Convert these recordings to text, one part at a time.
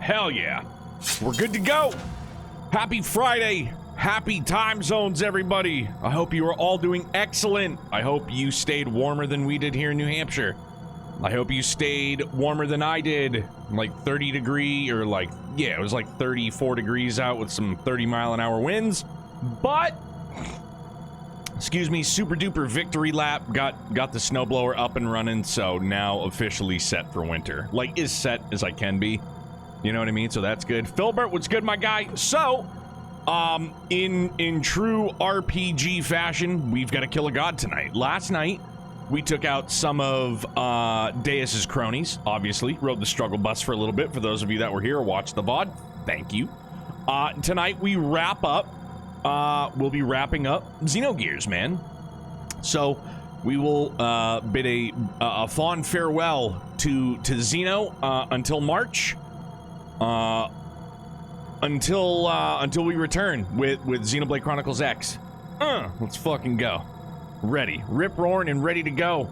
Hell yeah. We're good to go. Happy Friday. Happy time zones, everybody. I hope you are all doing excellent. I hope you stayed warmer than we did here in New Hampshire. I hope you stayed warmer than I did. Like 30 degree or like, yeah, it was like 34 degrees out with some 30-mile-an-hour winds. But, excuse me, super duper victory lap. Got the snowblower up and running, so now officially set for winter. Like, as set as I can be. You know what I mean? So that's good. Philbert, what's good, my guy? So, in true RPG fashion, we've got to kill a god tonight. Last night, we took out some of Deus's cronies, obviously. Rode the struggle bus for a little bit. For those of you that were here or watched the VOD, thank you. Tonight, we wrap up. We'll be wrapping up Xenogears, man. So, we will bid a fond farewell to Xeno until March. Until we return with Xenoblade Chronicles X. Let's fucking go. Ready. Rip roaring and ready to go.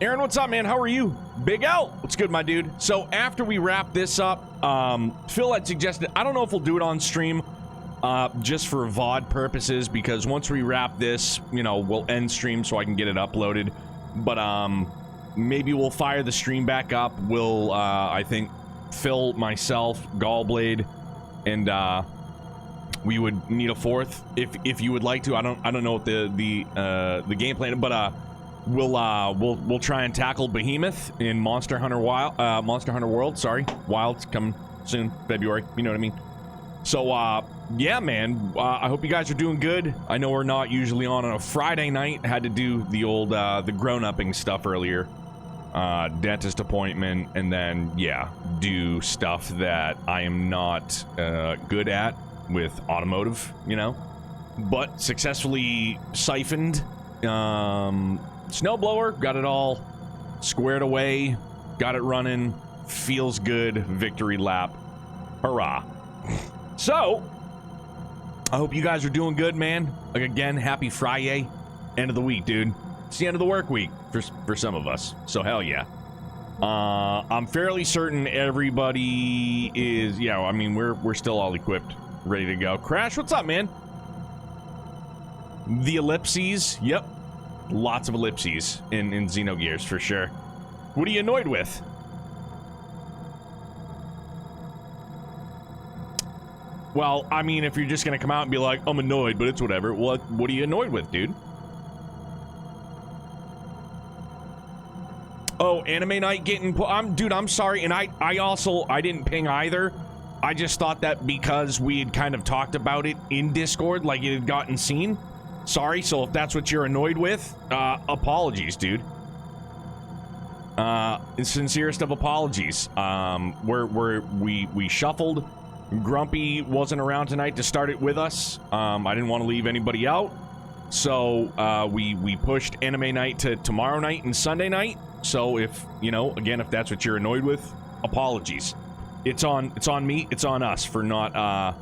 Aaron, what's up, man? How are you? Big L, what's good, my dude? So after we wrap this up, Phil had suggested, I don't know if we'll do it on stream, just for VOD purposes, because once we wrap this, you know, we'll end stream so I can get it uploaded. But maybe we'll fire the stream back up. We'll, I think, Phil, myself, Gallblade, and we would need a fourth if you would like to. I don't know what the game plan, but we'll try and tackle Behemoth in Monster Hunter World. Sorry, Wild's coming soon, February. You know what I mean? So yeah, man. I hope you guys are doing good. I know we're not usually on a Friday night. Had to do the old the grown-upping stuff earlier. Dentist appointment, and then, yeah, do stuff that I am not good at with automotive, you know? But successfully siphoned. Snowblower, got it all squared away, got it running, feels good, victory lap, hurrah. So, I hope you guys are doing good, man. Like, again, happy Friday, end of the week, dude. It's the end of the work week for some of us, so hell yeah. I'm fairly certain everybody is, yeah, I mean, we're still all equipped, ready to go. Crash, what's up, man? The ellipses, yep. Lots of ellipses in Xenogears, for sure. What are you annoyed with? Well, I mean, if you're just gonna come out and be like, I'm annoyed, but it's whatever, what are you annoyed with, dude? Oh, anime night getting dude, I'm sorry, and I didn't ping either. I just thought that because we had kind of talked about it in Discord, like it had gotten seen. Sorry, so if that's what you're annoyed with, apologies, dude. Sincerest of apologies. We shuffled. Grumpy wasn't around tonight to start it with us. I didn't want to leave anybody out. So, we pushed anime night to tomorrow night and Sunday night. So if, you know, again, if that's what you're annoyed with, apologies. It's on me, it's on us for not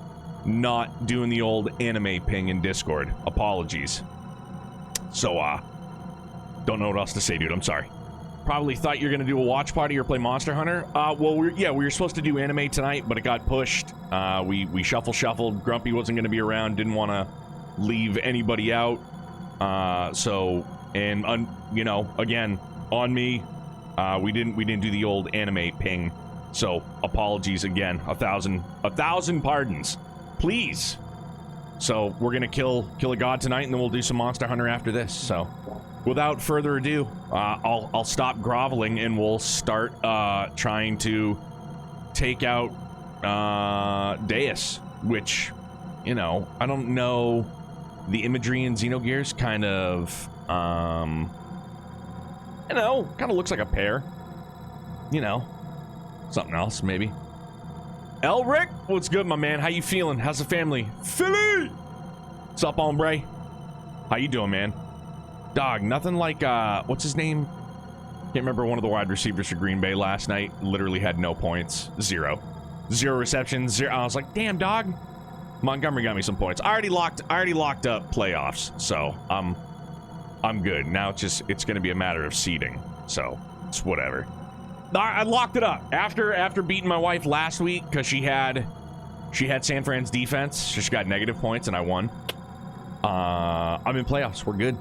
doing the old anime ping in Discord. Apologies. So, don't know what else to say, dude. I'm sorry. Probably thought you were gonna do a watch party or play Monster Hunter. Well, we were supposed to do anime tonight, but it got pushed. We shuffled. Grumpy wasn't gonna be around. Didn't want to leave anybody out. You know, again, on me. We didn't do the old anime ping. So apologies again. A thousand pardons, please. So we're gonna kill a god tonight, and then we'll do some Monster Hunter after this. So without further ado, I'll stop groveling and we'll start trying to take out Deus, which, you know, I don't know, the imagery in Xenogears kind of you know, kind of looks like a pear. You know, something else, maybe. Elric, what's good, my man? How you feeling? How's the family? Philly! What's up, hombre? How you doing, man? Dog, nothing like, what's his name? Can't remember one of the wide receivers for Green Bay last night. Literally had no points. Zero receptions, zero. I was like, damn, dog. Montgomery got me some points. I already locked up playoffs, so I'm good. Now it's gonna be a matter of seeding, so it's whatever. I locked it up after beating my wife last week because she had San Fran's defense. So she got negative points and I won. I'm in playoffs. We're good.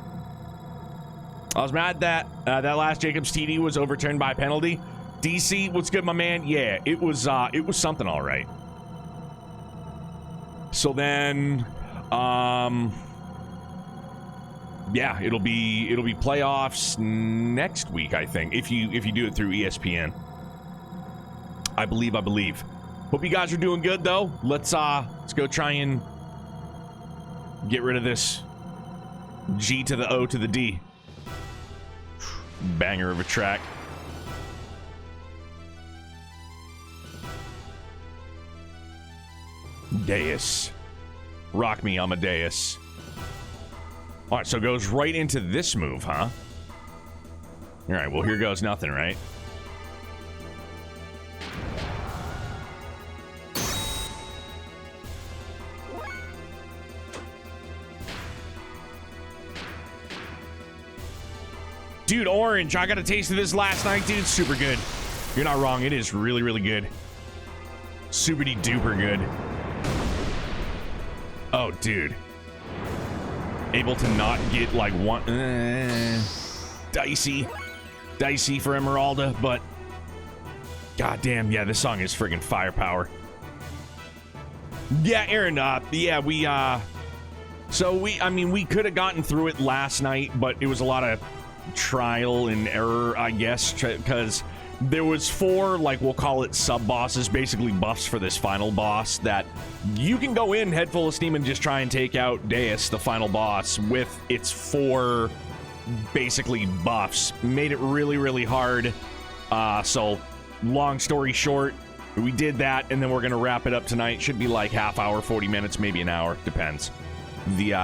I was mad that that last Jacobs TD was overturned by penalty. DC, what's good, my man? Yeah, it was something, all right. So then, yeah, it'll be playoffs next week, I think, if you do it through ESPN. I believe. Hope you guys are doing good though. Let's go try and get rid of this G to the O to the D. Banger of a track. Deus. Rock me, Amadeus. All right, so it goes right into this move, huh? All right, well, here goes nothing, right? Dude, orange, I got a taste of this last night, dude. Super good. You're not wrong. It is really, really good. Super-duper good. Oh, dude. Able to not get, like, one... dicey. Dicey for Emeralda, but... goddamn, yeah, this song is friggin' firepower. Yeah, Aaron, yeah, we, so we could have gotten through it last night, but it was a lot of trial and error, I guess, because there was 4, like, we'll call it sub-bosses, basically buffs for this final boss that you can go in head full of steam and just try and take out Deus, the final boss, with its 4 basically buffs. Made it really, really hard. So, long story short, we did that, and then we're gonna wrap it up tonight. Should be like half hour, 40 minutes, maybe an hour, depends. The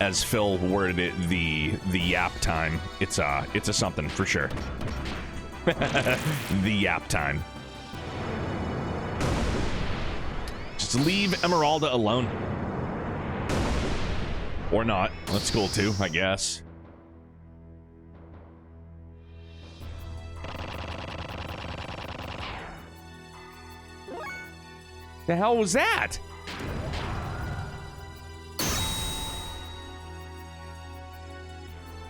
as Phil worded it, the yap time. It's a something for sure. The yap time. Just leave Emeralda alone. Or not. That's cool too, I guess. The hell was that?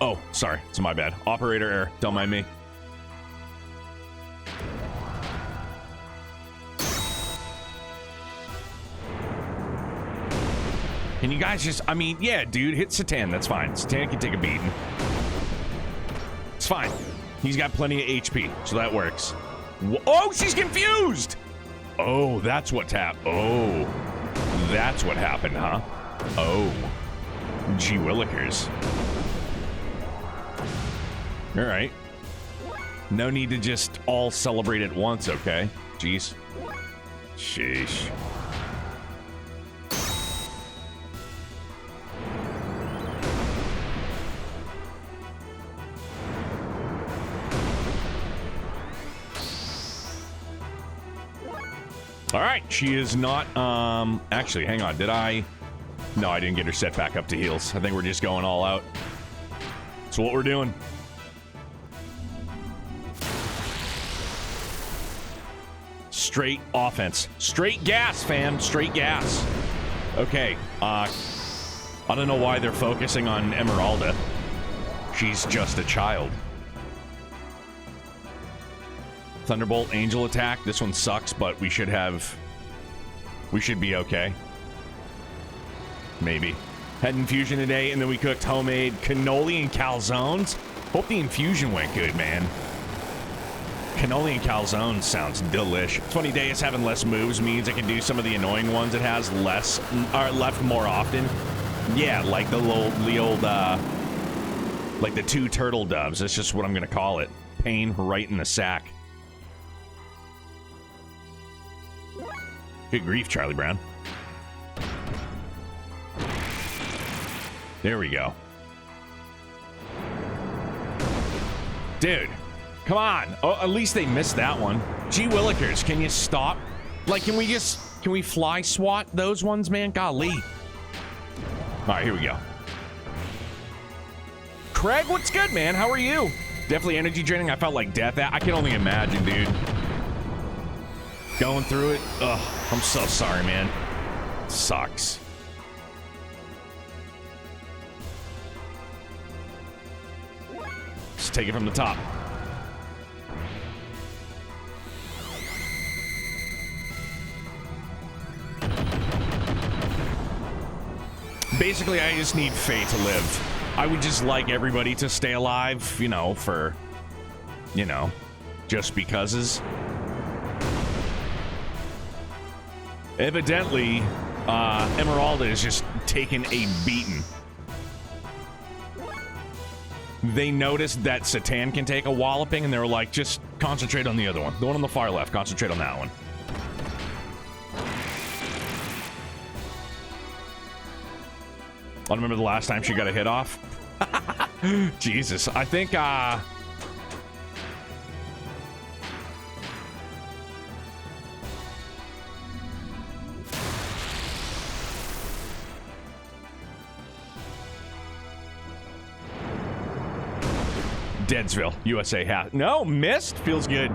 Oh, sorry. It's my bad. Operator error. Don't mind me. Can you guys just... I mean, yeah, dude. Hit Satan. That's fine. Satan can take a beating. It's fine. He's got plenty of HP, so that works. Oh, she's confused! Oh, that's what happened. Oh. That's what happened, huh? Oh. Gee willikers. All right. No need to just all celebrate at once, okay? Jeez. Sheesh. All right, she is not, actually, hang on, did I? No, I didn't get her set back up to heals. I think we're just going all out. That's what we're doing. Straight offense. Straight gas, fam. Straight gas. Okay, I don't know why they're focusing on Emeralda. She's just a child. Thunderbolt, Angel attack. This one sucks, but we should be okay. Maybe. Had infusion today, and then we cooked homemade cannoli and calzones. Hope the infusion went good, man. Cannoli and calzones sounds delish. It's funny, Deus having less moves means I can do some of the annoying ones it has less, or left more often. Yeah, like the old, like the 2 turtle doves. That's just what I'm gonna call it. Pain right in the sack. Good grief, Charlie Brown. There we go. Dude, come on. Oh, at least they missed that one. Gee willikers, can you stop? Like, can we fly swat those ones, man? Golly. All right, here we go. Craig, what's good, man? How are you? Definitely energy draining. I felt like death. I can only imagine, dude. Going through it. Ugh, I'm so sorry, man. Sucks. Let's take it from the top. Basically, I just need Faye to live. I would just like everybody to stay alive, you know, for, you know, just becauses. Evidently, Emeralda is just taking a beating. They noticed that Satan can take a walloping, and they were like, just concentrate on the other one. The one on the far left, concentrate on that one. I remember the last time she got a hit off. Jesus, I think, Deadsville, USA hat. No, missed. Feels good.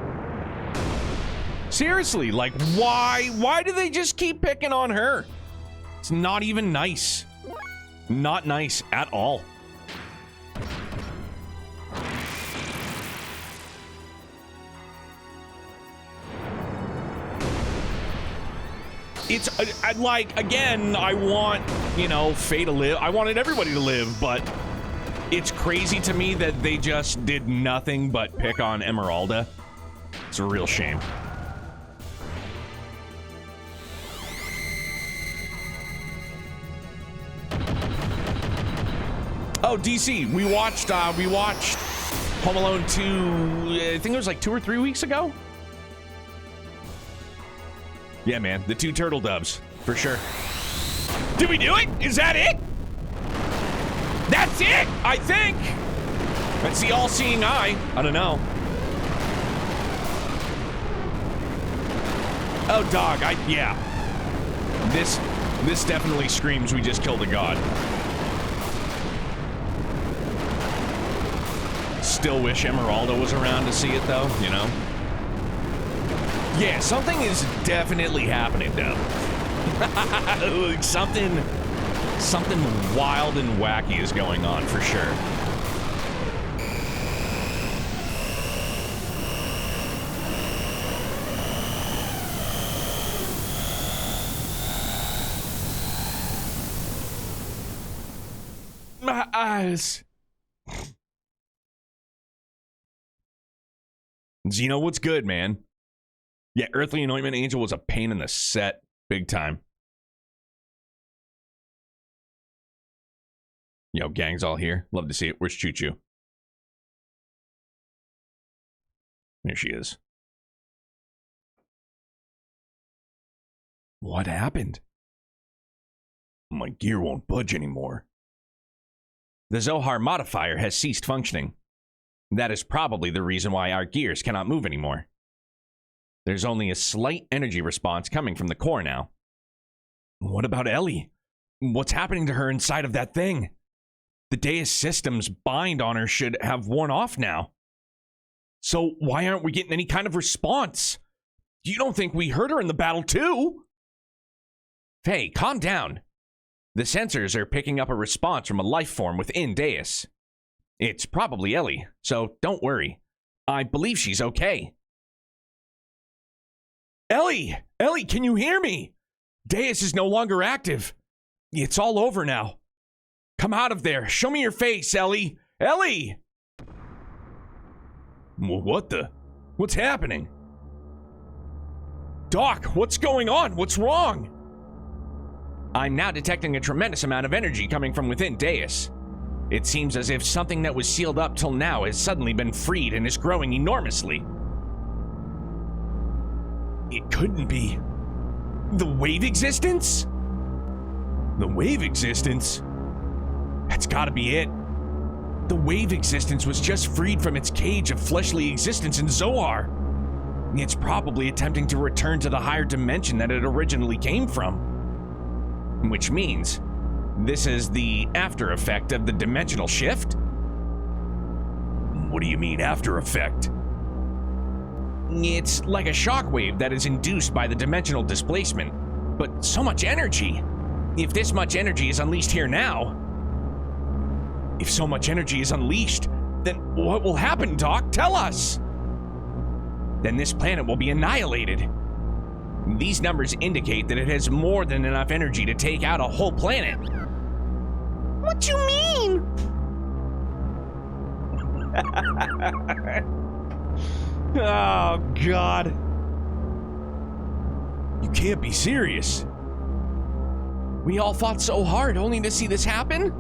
Seriously, like, why do they just keep picking on her? It's not even nice. Not nice at all. It's like, again, I want, you know, Faye to live. I wanted everybody to live, but it's crazy to me that they just did nothing but pick on Emeralda. It's a real shame. Oh, DC, we watched Home Alone 2, I think it was like 2 or 3 weeks ago. Yeah, man, the 2 turtle doves, for sure. Did we do it? Is that it? That's it, I think. That's the all-seeing eye. I don't know. Oh, dog, yeah. This definitely screams we just killed a god. Still wish Emeralda was around to see it, though, you know? Yeah, something is definitely happening, though. something wild and wacky is going on, for sure. My eyes. Xeno, what's good, man? Yeah, Earthly Anointment Angel was a pain in the set. Big time. Yo, gang's all here. Love to see it. Where's Choo Choo? There she is. What happened? My gear won't budge anymore. The Zohar modifier has ceased functioning. That is probably the reason why our gears cannot move anymore. There's only a slight energy response coming from the core now. What about Ellie? What's happening to her inside of that thing? The Deus system's bind on her should have worn off now. So why aren't we getting any kind of response? You don't think we hurt her in the battle too? Hey, calm down. The sensors are picking up a response from a life form within Deus. It's probably Ellie, so don't worry. I believe she's okay. Ellie! Ellie, can you hear me? Deus is no longer active. It's all over now. Come out of there. Show me your face, Ellie. Ellie! What the? What's happening? Doc, what's going on? What's wrong? I'm now detecting a tremendous amount of energy coming from within Deus. It seems as if something that was sealed up till now has suddenly been freed and is growing enormously. It couldn't be. The wave existence? The wave existence? That's gotta be it. The wave existence was just freed from its cage of fleshly existence in Zohar. It's probably attempting to return to the higher dimension that it originally came from. Which means this is the after effect of the dimensional shift? What do you mean, after effect? It's like a shockwave that is induced by the dimensional displacement. But so much energy! If this much energy is unleashed here now... If so much energy is unleashed, then what will happen, Doc? Tell us! Then this planet will be annihilated. These numbers indicate that it has more than enough energy to take out a whole planet. What you mean? Oh, God. You can't be serious. We all fought so hard only to see this happen?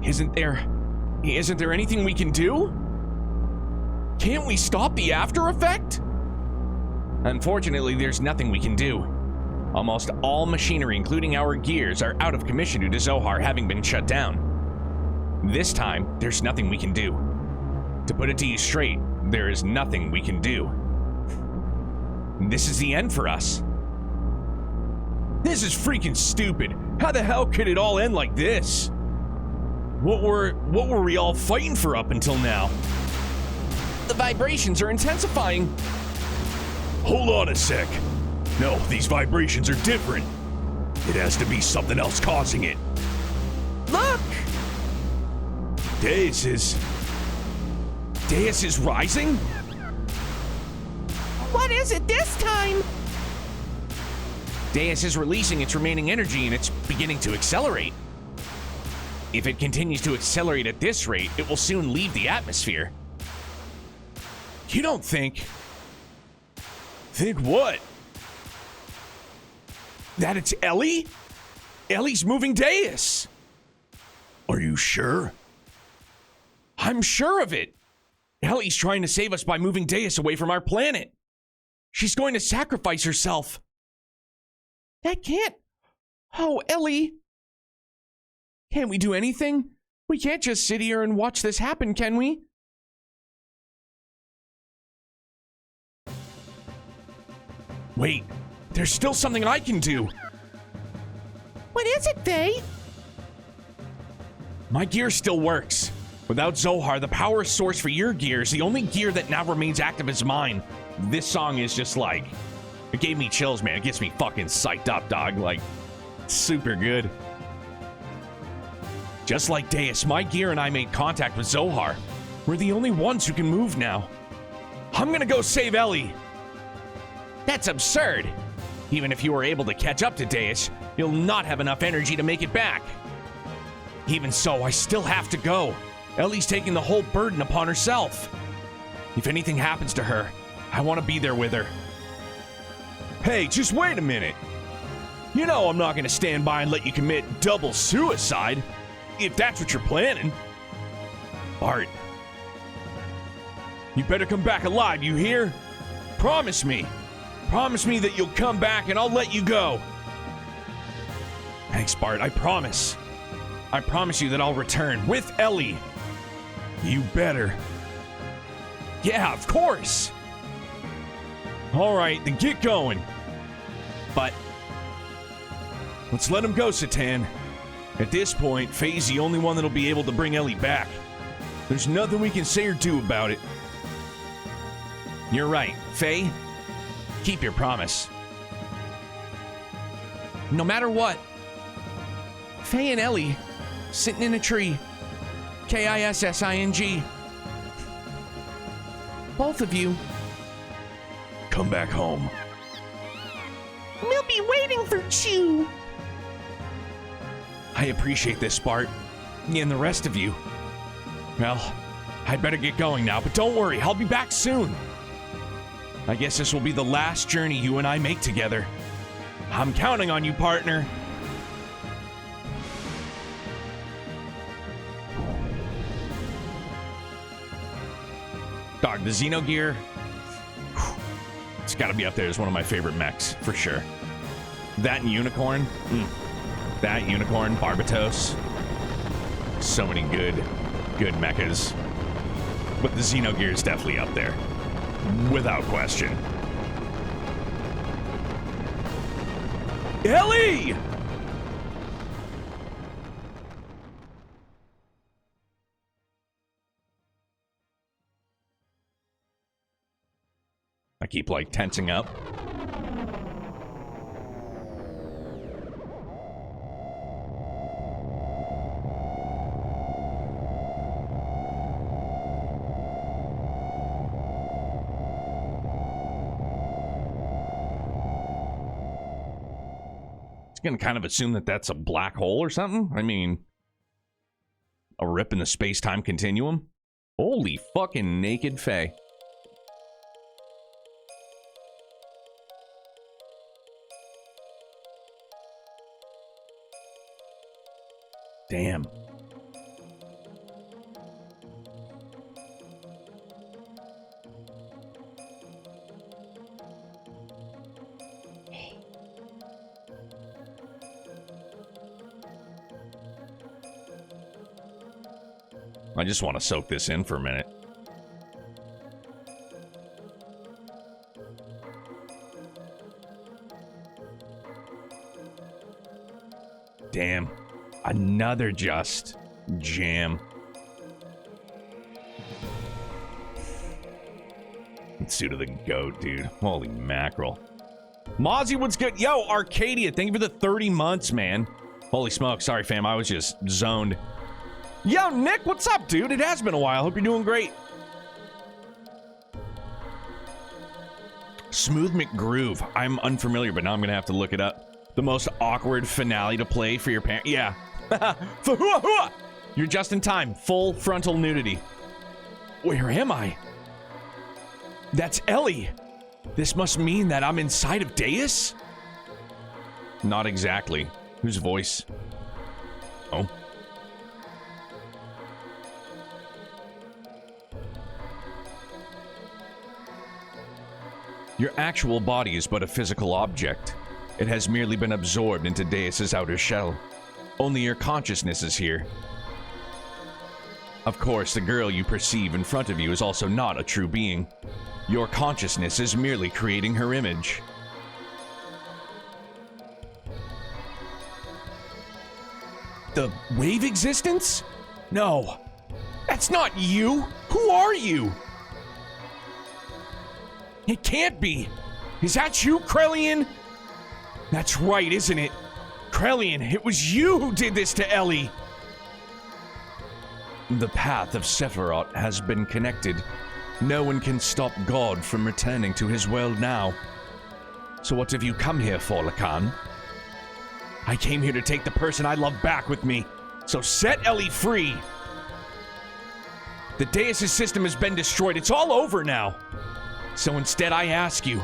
Isn't there anything we can do? Can't we stop the after effect? Unfortunately, there's nothing we can do. Almost all machinery, including our gears, are out of commission due to Zohar having been shut down. This time, there's nothing we can do. To put it to you straight, there is nothing we can do. This is the end for us. This is freaking stupid. How the hell could it all end like this? What were we all fighting for up until now? The vibrations are intensifying. Hold on a sec. No, these vibrations are different. It has to be something else causing it. Look! Deus is rising? What is it this time? Deus is releasing its remaining energy and it's beginning to accelerate. If it continues to accelerate at this rate, it will soon leave the atmosphere. You don't think... Think what? That it's Ellie? Ellie's moving Deus. Are you sure? I'm sure of it. Ellie's trying to save us by moving Deus away from our planet. She's going to sacrifice herself. That can't... Oh, Ellie. Can't we do anything? We can't just sit here and watch this happen, can we? Wait, there's still something I can do. What is it, Faye? My gear still works. Without Zohar, the power source for your gear is the only gear that now remains active is mine. This song is just like... It gave me chills, man. It gets me fucking psyched up, dog. Like, super good. Just like Deus, my gear and I made contact with Zohar. We're the only ones who can move now. I'm gonna go save Ellie. That's absurd. Even if you were able to catch up to Deus, you'll not have enough energy to make it back. Even so, I still have to go. Ellie's taking the whole burden upon herself. If anything happens to her, I want to be there with her. Hey, just wait a minute. You know I'm not going to stand by and let you commit double suicide, if that's what you're planning. Bart, you better come back alive, you hear? Promise me. Promise me that you'll come back and I'll let you go. Thanks, Bart, I promise. I promise you that I'll return with Ellie. You better. Yeah, of course. All right, then get going. But let's let him go, Satan. At this point, Faye's the only one that'll be able to bring Ellie back. There's nothing we can say or do about it. You're right, Faye. Keep your promise. No matter what, Faye and Ellie sitting in a tree. Kissing. Both of you. Come back home. We'll be waiting for you. I appreciate this, Bart. And the rest of you. Well, I'd better get going now, but don't worry, I'll be back soon. I guess this will be the last journey you and I make together. I'm counting on you, partner. Dog, the Xenogear, it's got to be up there as one of my favorite mechs, for sure. That and Unicorn. That, Unicorn, Barbatos. So many good mechas. But the Xenogear is definitely up there. Without question. Ellie! I keep, like, tensing up. It's gonna kind of assume that that's a black hole or something. I mean, a rip in the space-time continuum. Holy fucking naked Faye. Damn. I just want to soak this in for a minute. Damn. Another just jam. Suit of the goat, dude. Holy mackerel. Mozzie, what's good? Yo, Arcadia, thank you for the 30 months, man. Holy smoke. Sorry, fam. I was just zoned. Yo, Nick, what's up, dude? It has been a while. Hope you're doing great. Smooth McGroove. I'm unfamiliar, but now I'm going to have to look it up. The most awkward finale to play for your parents. Yeah. You're just in time. Full frontal nudity. Where am I? That's Ellie. This must mean that I'm inside of Deus? Not exactly. Whose voice? Oh. Your actual body is but a physical object. It has merely been absorbed into Deus's outer shell. Only your consciousness is here. Of course, the girl you perceive in front of you is also not a true being. Your consciousness is merely creating her image. The wave existence? No. That's not you! Who are you? It can't be! Is that you, Krellian? That's right, isn't it? Krellian, it was you who did this to Ellie! The path of Sephiroth has been connected. No one can stop God from returning to his world now. So what have you come here for, Lacan? I came here to take the person I love back with me. So set Ellie free! The Deus' system has been destroyed. It's all over now. So instead I ask you,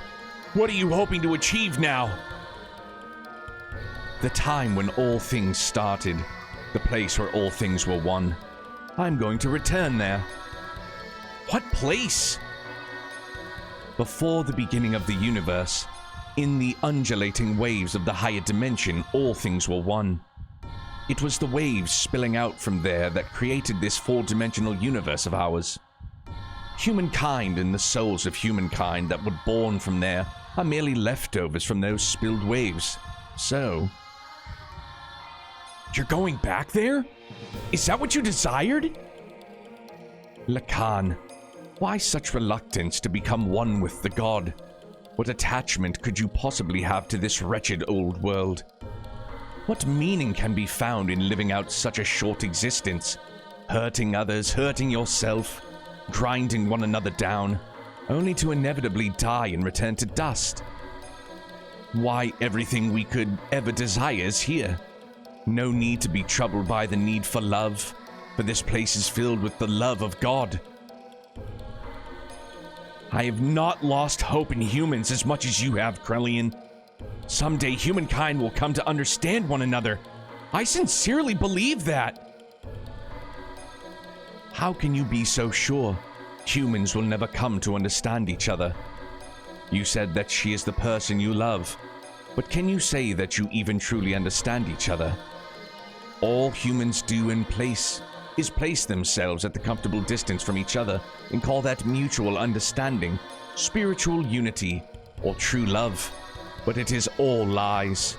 what are you hoping to achieve now? The time when all things started. The place where all things were one. I'm going to return there. What place? Before the beginning of the universe, in the undulating waves of the higher dimension, all things were one. It was the waves spilling out from there that created this four-dimensional universe of ours. Humankind and the souls of humankind that were born from there are merely leftovers from those spilled waves. So... You're going back there? Is that what you desired? Lacan, why such reluctance to become one with the god? What attachment could you possibly have to this wretched old world? What meaning can be found in living out such a short existence? Hurting others, hurting yourself, grinding one another down, only to inevitably die and return to dust. Why everything we could ever desire is here. No need to be troubled by the need for love, for this place is filled with the love of God. I have not lost hope in humans as much as you have, Krellian. Someday humankind will come to understand one another. I sincerely believe that. How can you be so sure? Humans will never come to understand each other. You said that she is the person you love, but can you say that you even truly understand each other? All humans do is place themselves at the comfortable distance from each other and call that mutual understanding, spiritual unity, or true love. But it is all lies.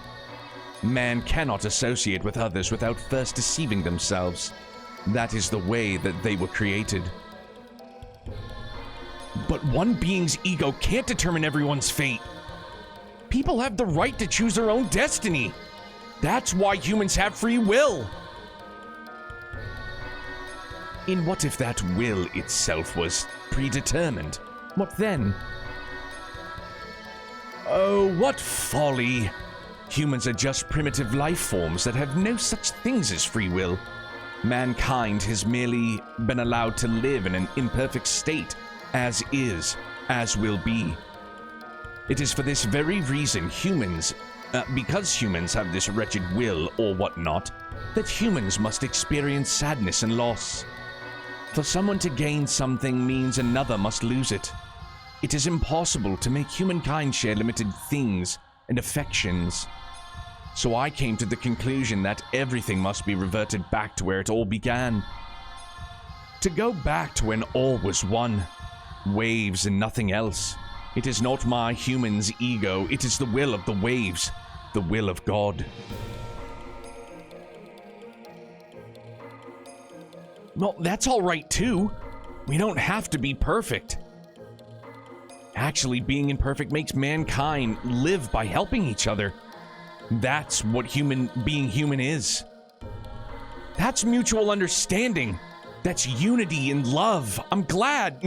Man cannot associate with others without first deceiving themselves. That is the way that they were created. But one being's ego can't determine everyone's fate. People have the right to choose their own destiny. That's why humans have free will. And what if that will itself was predetermined? What then? Oh, what folly. Humans are just primitive life forms that have no such things as free will. Mankind has merely been allowed to live in an imperfect state, as is, as will be. It is for this very reason because humans have this wretched will or whatnot, that humans must experience sadness and loss. For someone to gain something means another must lose it. It is impossible to make humankind share limited things and affections. So I came to the conclusion that everything must be reverted back to where it all began. To go back to when all was one, waves and nothing else. It is not my human's ego, it is the will of the waves, the will of God. Well, that's all right too. We don't have to be perfect. Actually, being imperfect makes mankind live by helping each other. That's what being human is. That's mutual understanding. That's unity and love. I'm proud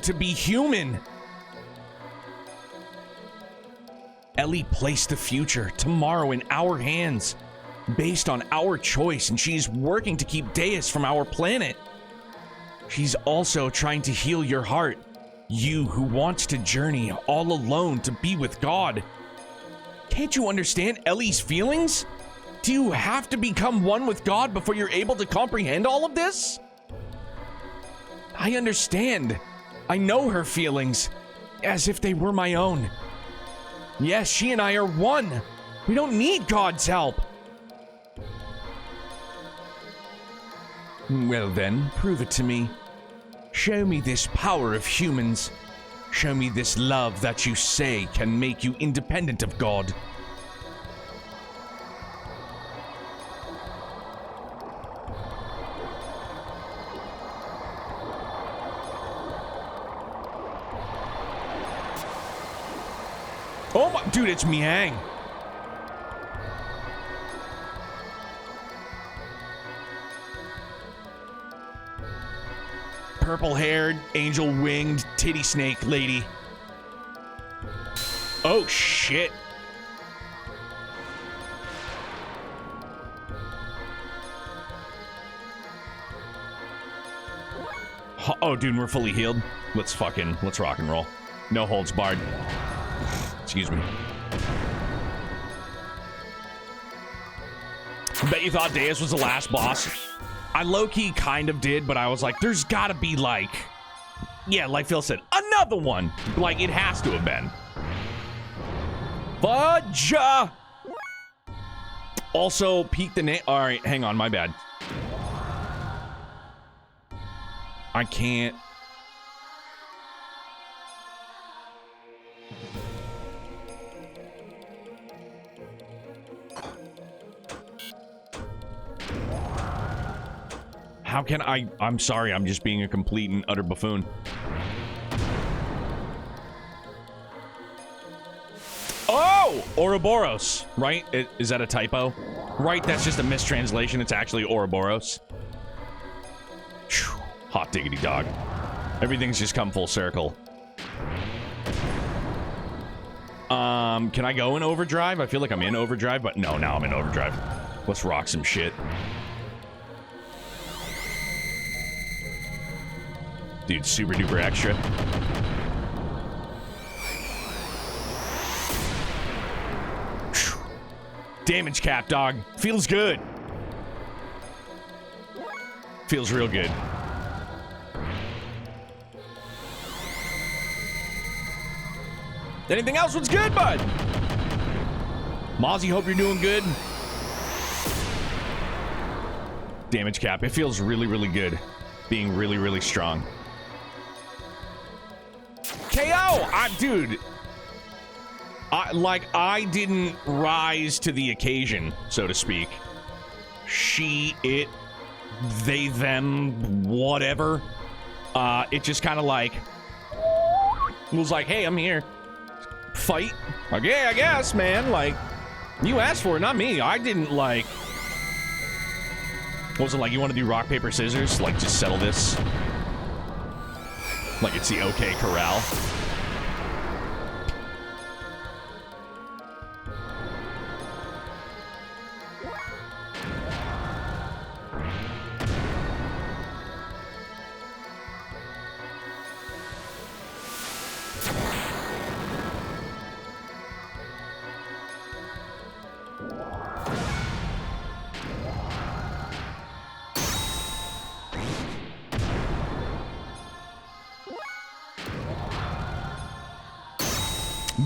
to be human. Ellie placed the future, tomorrow, in our hands, based on our choice, and she's working to keep Deus from our planet. She's also trying to heal your heart, you who wants to journey all alone to be with God. Can't you understand Ellie's feelings? Do you have to become one with God before you're able to comprehend all of this? I understand. I know her feelings, as if they were my own. Yes, she and I are one. We don't need God's help. Well then, prove it to me. Show me this power of humans. Show me this love that you say can make you independent of God. Oh my, dude, it's Miang. Purple-haired, angel-winged, titty snake lady. Oh, shit. Oh, dude, we're fully healed. Let's rock and roll. No holds barred. Excuse me. Bet you thought Deus was the last boss. I low-key kind of did, but I was like, there's gotta be like... Yeah, like Phil said, another one! Like, it has to have been. Fudge! Also, peek the name... Alright, hang on, my bad. I can't... How can I... I'm sorry, I'm just being a complete and utter buffoon. Oh! Ouroboros, right? Is that a typo? Right, that's just a mistranslation. It's actually Ouroboros. Whew, hot diggity dog. Everything's just come full circle. Can I go in overdrive? I feel like I'm in overdrive, but no, now I'm in overdrive. Let's rock some shit. Dude, super duper extra. Damage cap, dog. Feels good. Feels real good. Anything else? What's good, bud? Mozzie, hope you're doing good. Damage cap. It feels really, really good. Being really, really strong. KO! Dude. I didn't rise to the occasion, so to speak. She, it, they, them, whatever. it just kind of like was like, hey, I'm here. Fight? Like, yeah, I guess, man. Like, you asked for it, not me. I didn't, like... What was it like? You want to do rock, paper, scissors? Like, just settle this? Like, it's the OK Corral.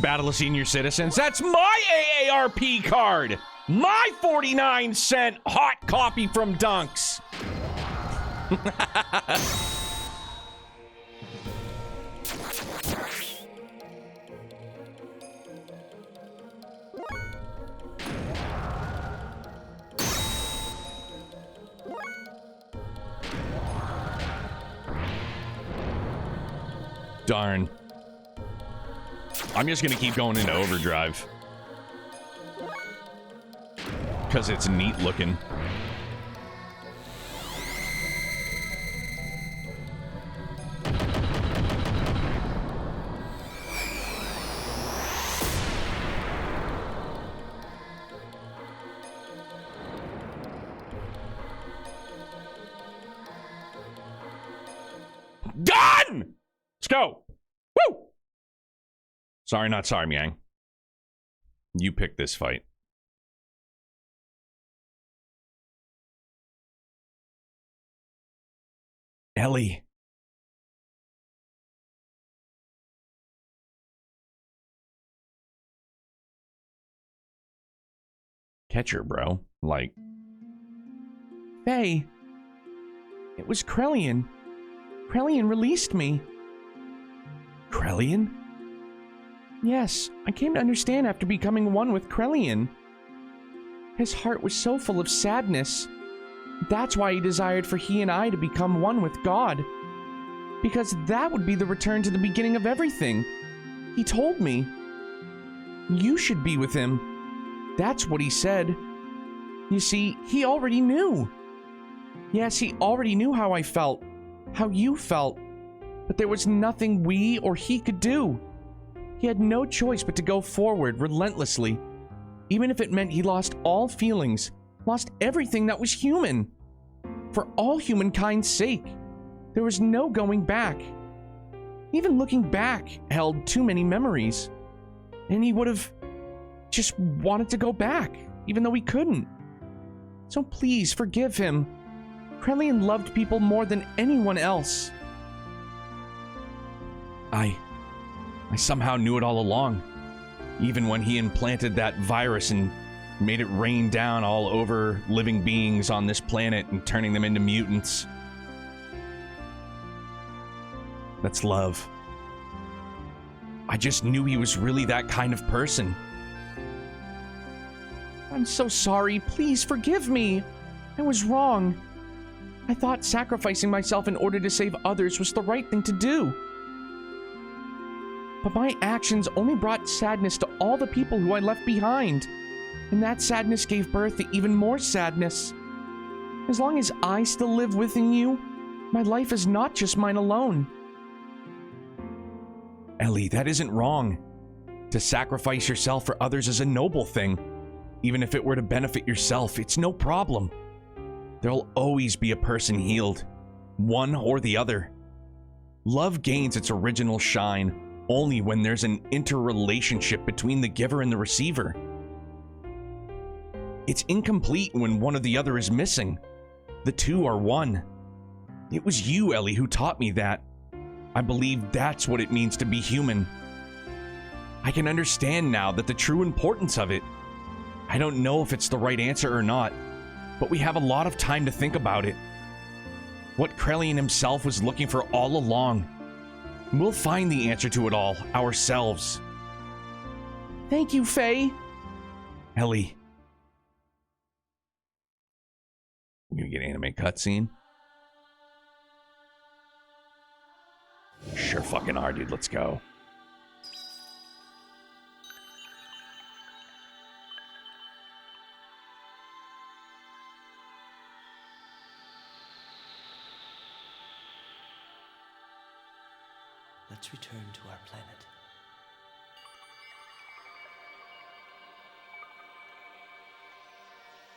Battle of Senior Citizens. That's my AARP card. My 49-cent hot coffee from Dunks. Darn. I'm just gonna keep going into overdrive. Because it's neat looking. Done! Let's go. Woo! Sorry, not sorry, Miang. You picked this fight. Ellie. Catch her, bro. Like. Faye. It was Krellian. Krellian released me. Krellian? Yes, I came to understand after becoming one with Krellian. His heart was so full of sadness. That's why he desired for he and I to become one with God. Because that would be the return to the beginning of everything. He told me. You should be with him. That's what he said. You see, he already knew. Yes, he already knew how I felt. How you felt. But there was nothing we or he could do. He had no choice but to go forward relentlessly. Even if it meant he lost all feelings. Lost everything that was human. For all humankind's sake. There was no going back. Even looking back held too many memories. And he would have just wanted to go back, even though he couldn't. So please forgive him. Krellian loved people more than anyone else. I somehow knew it all along. Even when he implanted that virus and made it rain down all over living beings on this planet and turning them into mutants. That's love. I just knew he was really that kind of person. I'm so sorry. Please forgive me. I was wrong. I thought sacrificing myself in order to save others was the right thing to do. But my actions only brought sadness to all the people who I left behind. And that sadness gave birth to even more sadness. As long as I still live within you, my life is not just mine alone. Ellie, that isn't wrong. To sacrifice yourself for others is a noble thing. Even if it were to benefit yourself, it's no problem. There'll always be a person healed. One or the other. Love gains its original shine only when there's an interrelationship between the giver and the receiver. It's incomplete when one or the other is missing. The two are one. It was you, Ellie, who taught me that. I believe that's what it means to be human. I can understand now that the true importance of it. I don't know if it's the right answer or not, but we have a lot of time to think about it. What Krellian himself was looking for all along. We'll find the answer to it all ourselves. Thank you, Faye. Ellie. You gonna get an anime cutscene? Sure fucking are, dude. Let's go. Let's return to our planet.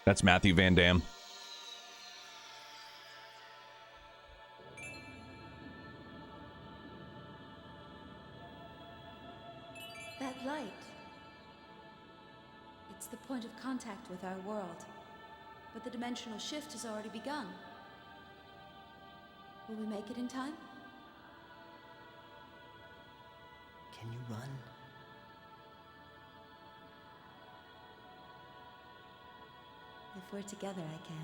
That's Matthew Van Damme. That light. It's the point of contact with our world. But the dimensional shift has already begun. Will we make it in time? Can you run? If we're together, I can.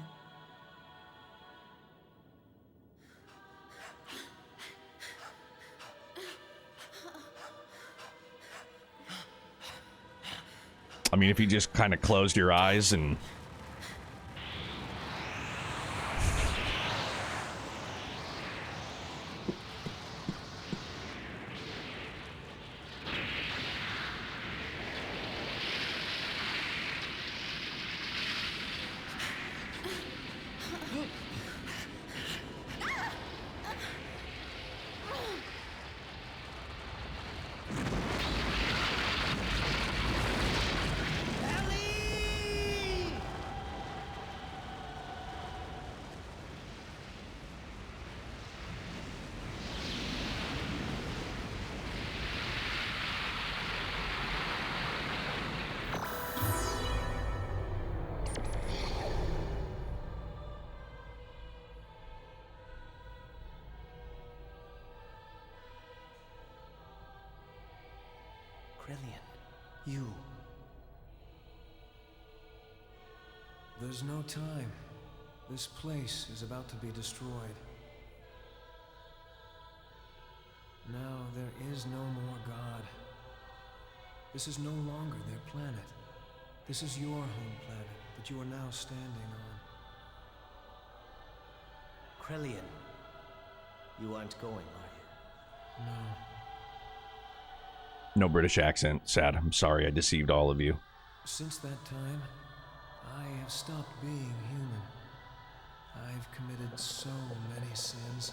I mean, if you just kind of closed your eyes and... You. There's no time. This place is about to be destroyed. Now there is no more God. This is no longer their planet. This is your home planet that you are now standing on. Krellian. You aren't going, are you? No. No British accent. Sad. I'm sorry I deceived all of you. Since that time, I have stopped being human. I've committed so many sins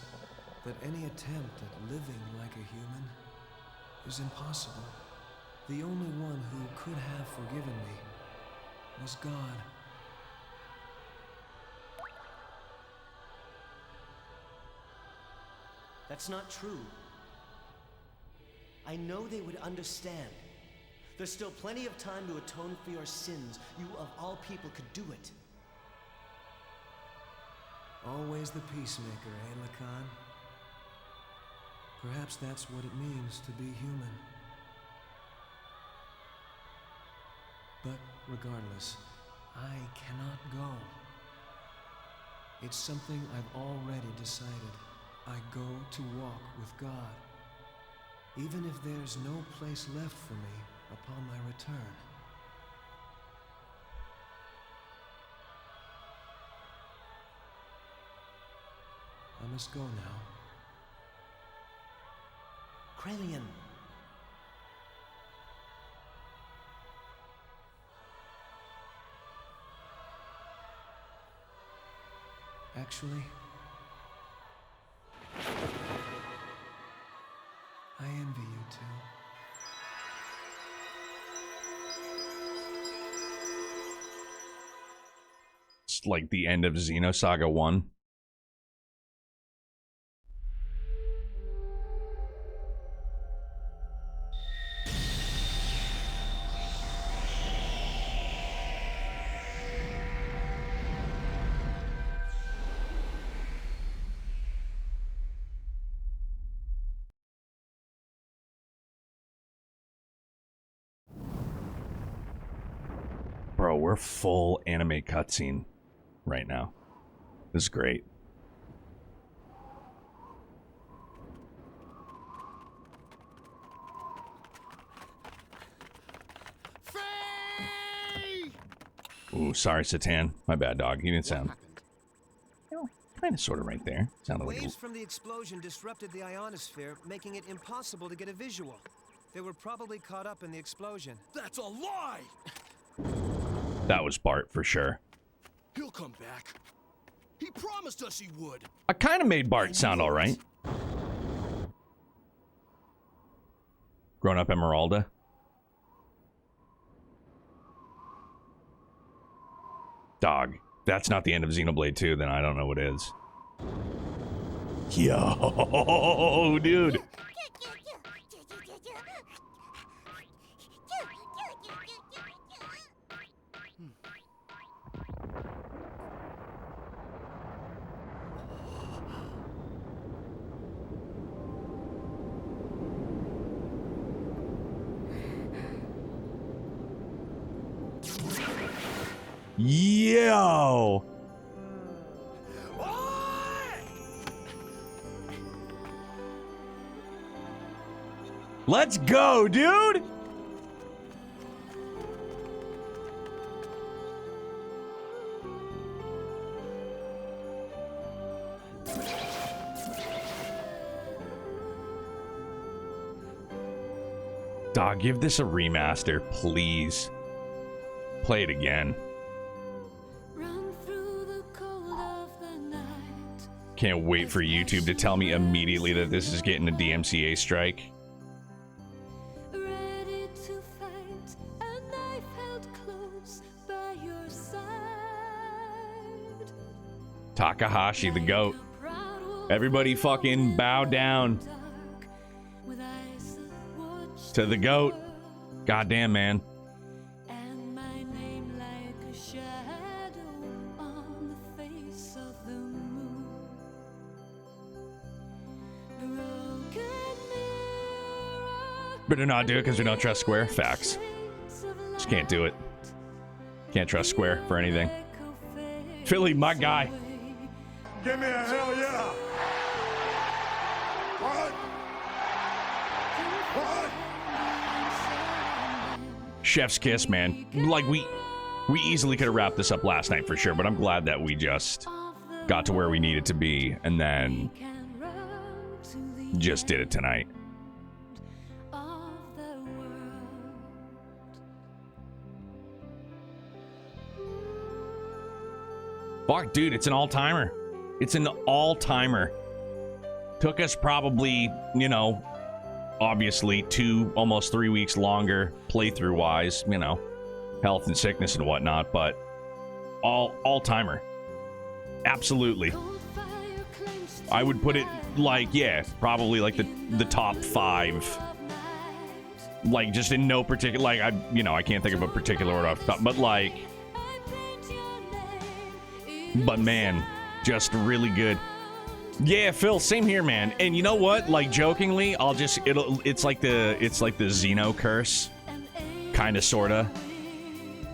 that any attempt at living like a human is impossible. The only one who could have forgiven me was God. That's not true. I know they would understand. There's still plenty of time to atone for your sins. You, of all people, could do it. Always the peacemaker, eh, Lacan? Perhaps that's what it means to be human. But regardless, I cannot go. It's something I've already decided. I go to walk with God. Even if there's no place left for me upon my return. I must go now. Krellian. Actually, I envy you too. It's like the end of Xenosaga 1. Bro, we're full anime cutscene right now. This is great. Ooh, sorry, Satan. My bad, dog. You didn't sound. Oh, come kind of sort of right there. Sounded like Waves from the explosion disrupted the ionosphere, making it impossible to get a visual. They were probably caught up in the explosion. That's a lie! that was Bart for sure. He'll come back. He promised us he would. I kind of made Bart sound all right. Grown up Emeralda. Dog. That's not the end of Xenoblade 2, then I don't know what is. Yo, dude. Yo. Let's go, dude. Dog, give this a remaster, please. Play it again. Can't wait for YouTube to tell me immediately that this is getting a DMCA strike. Ready to fight, a knife held close by your side. Takahashi, the GOAT. Everybody fucking bow down to the GOAT. Goddamn, man. And my name like a shadow on the face of the moon. Broken mirror. Better not do it because we don't trust Square. Facts. Just can't do it. Can't trust Square for anything. Philly, my guy. Give me a hell yeah! What? What? Chef's kiss, man. Like, we easily could have wrapped this up last night for sure, but I'm glad that we just got to where we needed to be and then just did it tonight. Fuck, dude, it's an all-timer. It's an all-timer. Took us probably, you know, obviously 2, almost 3 weeks longer playthrough-wise, you know, health and sickness and whatnot, but all-timer. Absolutely. I would put it like, yeah, probably like the top 5. Like, just in no particular, like, I can't think of a particular order off the top, but like, but man, just really good. Yeah, Phil, same here, man. And you know what? Like, jokingly, it's like the Xeno curse, kind of, sorta.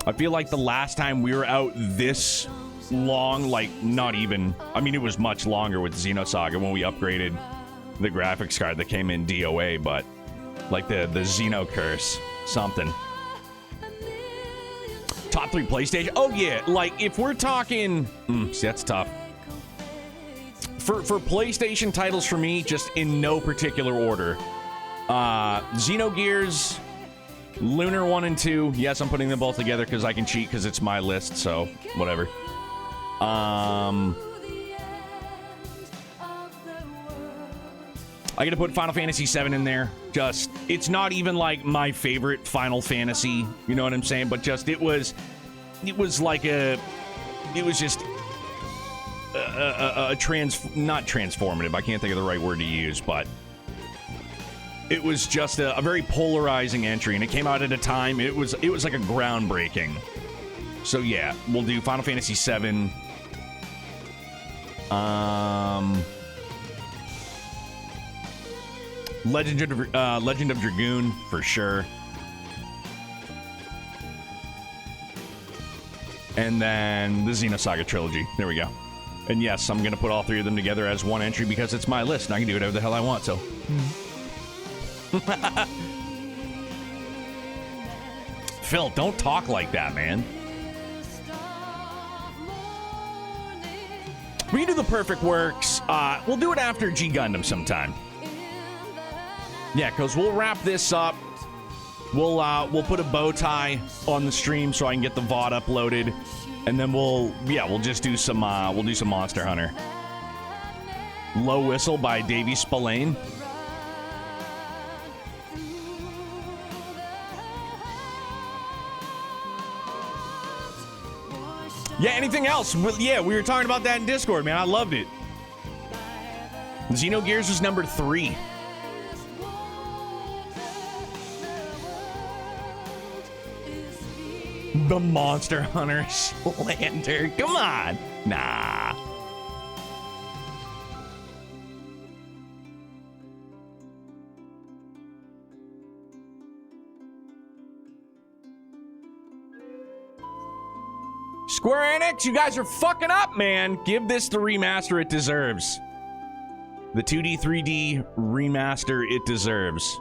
I feel like the last time we were out this long, like, not even, I mean, it was much longer with Xenosaga when we upgraded the graphics card that came in DOA, but like the Xeno curse, something. Top 3 PlayStation? Oh yeah, like if we're talking, see, that's tough. For PlayStation titles for me, just in no particular order. Xenogears, Lunar 1 and 2. Yes, I'm putting them both together because I can cheat because it's my list, so whatever. I gotta put Final Fantasy VII in there. Just, it's not even like my favorite Final Fantasy, you know what I'm saying? But just, it was like it was just not transformative. I can't think of the right word to use, but it was just a very polarizing entry, and it came out at a time, it was like a groundbreaking. So yeah, we'll do Final Fantasy VII. Legend of Dragoon, for sure. And then the Xenosaga trilogy. There we go. And yes, I'm going to put all 3 of them together as one entry because it's my list and I can do whatever the hell I want, so. Phil, don't talk like that, man. We can do the Perfect Works. We'll do it after G Gundam sometime. Yeah, because we'll wrap this up. We'll put a bow tie on the stream so I can get the VOD uploaded, and then we'll just do some Monster Hunter. Low Whistle by Davey Spillane. Yeah, anything else? Yeah, we were talking about that in Discord, man. I loved it. Xenogears was number 3. The Monster Hunter slander. Come on. Nah. Square Enix, you guys are fucking up, man. Give this the remaster it deserves. The 2D, 3D remaster it deserves.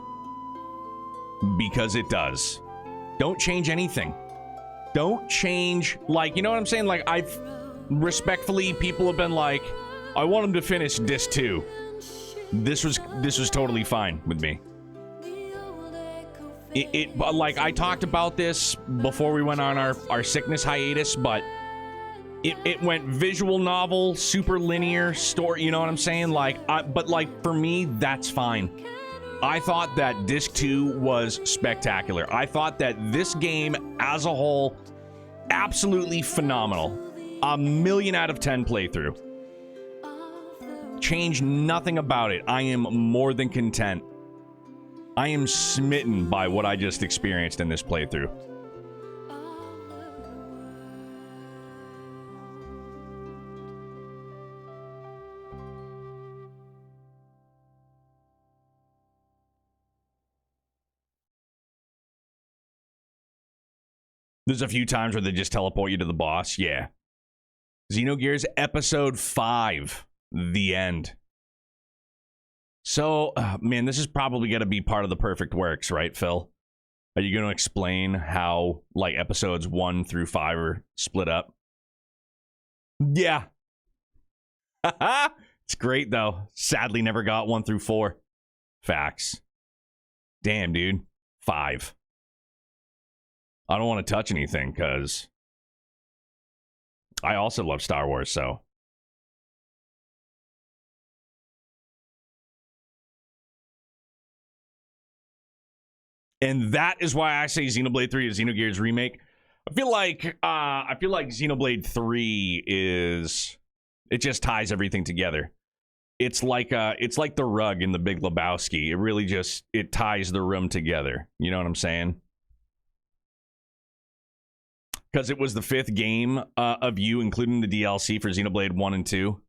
Because it does. Don't change anything. Don't change, like, you know what I'm saying? Like, I've respectfully, people have been like, I want them to finish disc 2. This was totally fine with me. Like, I talked about this before we went on our sickness hiatus, but it went visual novel, super linear story, you know what I'm saying? Like, but like, for me, that's fine. I thought that disc 2 was spectacular. I thought that this game as a whole, absolutely phenomenal. A 1,000,000 out of 10 playthrough. Change nothing about it. I am more than content. I am smitten by what I just experienced in this playthrough. There's a few times where they just teleport you to the boss. Yeah. Xenogears Episode 5. The end. So, man, this is probably going to be part of the Perfect Works, right, Phil? Are you going to explain how, like, episodes 1 through 5 are split up? Yeah. It's great, though. Sadly, never got 1 through 4. Facts. Damn, dude. 5. I don't want to touch anything, because I also love Star Wars, so... And that is why I say Xenoblade 3 is Xenogears remake. I feel like Xenoblade 3 is, it just ties everything together. It's like the rug in The Big Lebowski. It really just, it ties the room together. You know what I'm saying? Because it was the 5th game of you, including the DLC for Xenoblade 1 and 2.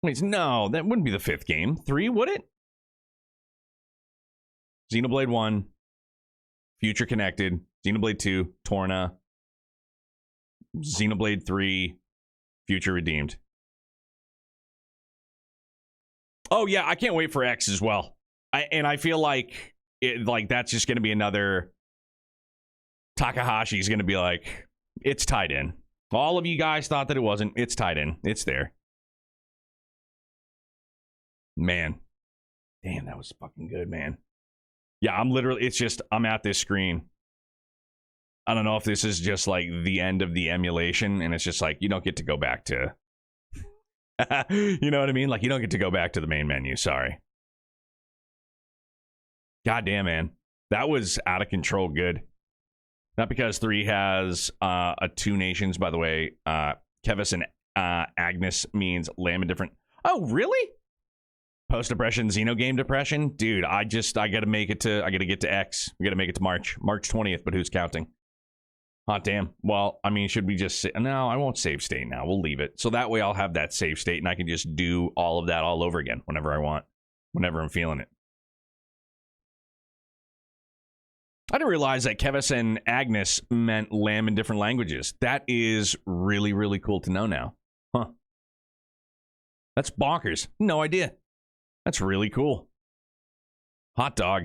Wait, no, that wouldn't be the 5th game. 3, would it? Xenoblade 1, Future Connected, Xenoblade 2, Torna, Xenoblade 3, Future Redeemed. Oh yeah, I can't wait for X as well. I feel like that's just going to be another Takahashi's going to be like, it's tied in. All of you guys thought that it wasn't. It's tied in. It's there. Man. Damn, that was fucking good, man. Yeah, I'm at this screen. I don't know if this is just like the end of the emulation, and it's just like, you don't get to go back to, you know what I mean? Like, you don't get to go back to the main menu. Sorry. God damn, man. That was out of control good. Not because 3 has a 2 nations, by the way. Kevis and Agnes means lamb and different. Oh, really? Post-depression, Xenogame depression? Dude, I gotta get to X. We gotta make it to March 20th, but who's counting? Hot damn. Well, I mean, should we just say, no, I won't save state now. We'll leave it. So that way I'll have that save state and I can just do all of that all over again whenever I want, whenever I'm feeling it. I didn't realize that Kevis and Agnes meant lamb in different languages. That is really, really cool to know now. Huh. That's bonkers. No idea. That's really cool. Hot dog.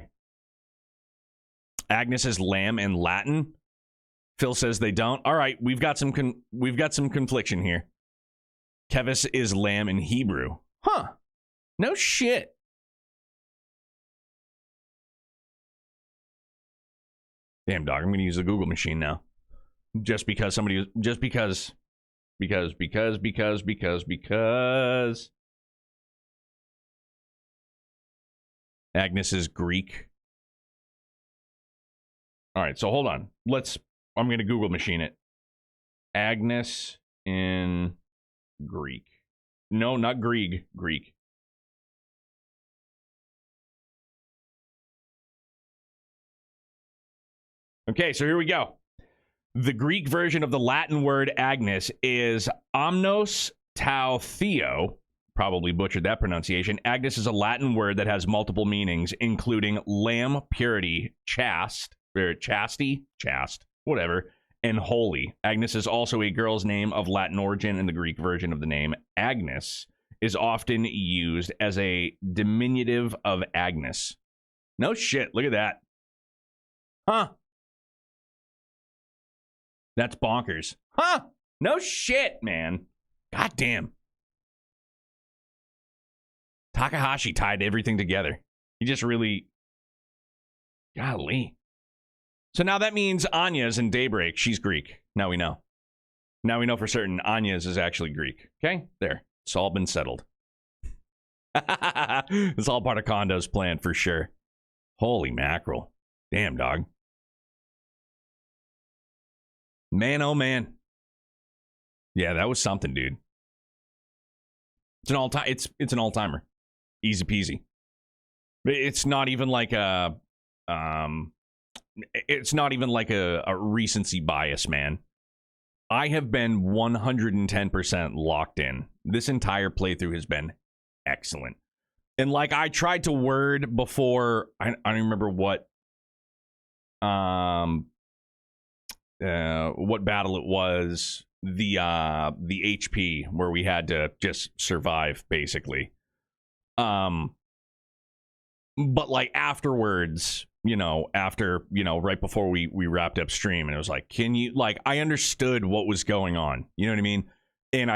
Agnes is lamb in Latin. Phil says they don't. All right, we've got some confliction here. Kevis is lamb in Hebrew. Huh. No shit. Damn, dog, I'm going to use the Google machine now. Just because somebody... Just because... Because... Agnes is Greek. All right, so hold on. I'm going to Google machine it. Agnes in Greek. No, not Greek. Greek. Okay, so here we go. The Greek version of the Latin word Agnes is Omnos Tau Theo. Probably butchered that pronunciation. Agnes is a Latin word that has multiple meanings, including lamb, purity, chaste, whatever, and holy. Agnes is also a girl's name of Latin origin, and the Greek version of the name Agnes is often used as a diminutive of Agnes. No shit, look at that. Huh. That's bonkers. Huh. No shit, man. God damn. Takahashi tied everything together. He just really... Golly. So now that means Anya's in Daybreak. She's Greek. Now we know. Now we know for certain Anya's is actually Greek. Okay? There. It's all been settled. It's all part of Kondo's plan for sure. Holy mackerel. Damn, dog. Man, oh man. Yeah, that was something, dude. It's an all-time. It's an all-timer. Easy peasy. It's not even like a recency bias, man. I have been 110% locked in. This entire playthrough has been excellent. And like I tried to word before, I don't remember what battle it was, the HP where we had to just survive basically. But like afterwards, right before we wrapped up stream, and it was like, can you, like, I understood what was going on, you know what I mean? And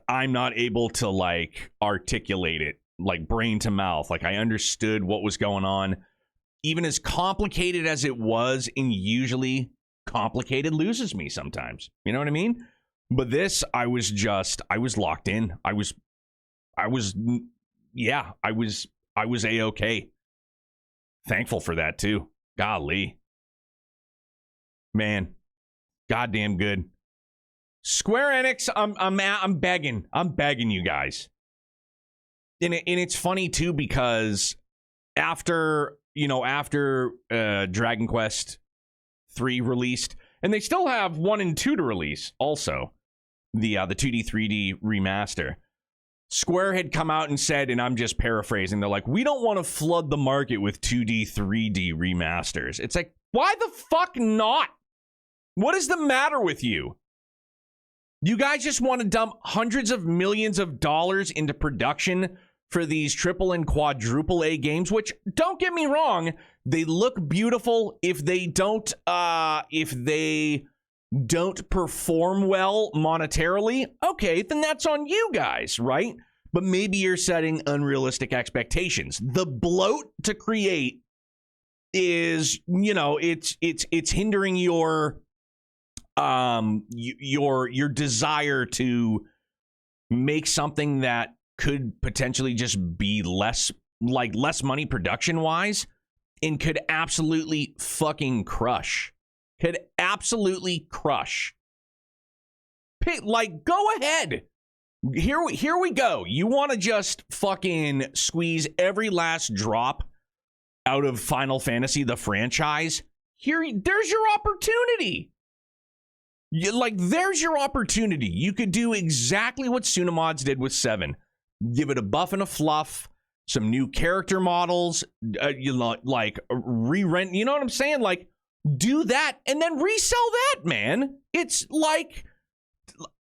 I'm not able to like articulate it like brain to mouth. Like I understood what was going on, even as complicated as it was, and usually complicated loses me sometimes, you know what I mean? But this, I was locked in. I was A-okay. Thankful for that too. Golly. Man. Goddamn good. Square Enix, I'm begging you guys. And it's funny too, because after Dragon Quest 3 released, and they still have 1 and 2 to release also, the 2D 3D remaster. Square had come out and said, and I'm just paraphrasing, they're like, we don't want to flood the market with 2D 3D remasters. It's like, why the fuck not? What is the matter with you? You guys just want to dump hundreds of millions of dollars into production for these triple and quadruple A games, which, don't get me wrong, they look beautiful. If they don't perform well monetarily, okay, then that's on you guys, right? But maybe you're setting unrealistic expectations. The bloat to create is, it's hindering your desire to make something that could potentially just be less money production wise, and could absolutely fucking crush. Could absolutely crush. Like, go ahead. Here we go. You want to just fucking squeeze every last drop out of Final Fantasy, the franchise? There's your opportunity. There's your opportunity. You could do exactly what Sunamods did with 7. Give it a buff and a fluff, some new character models, re-rent, you know what I'm saying? Like, do that and then resell that, man. It's like,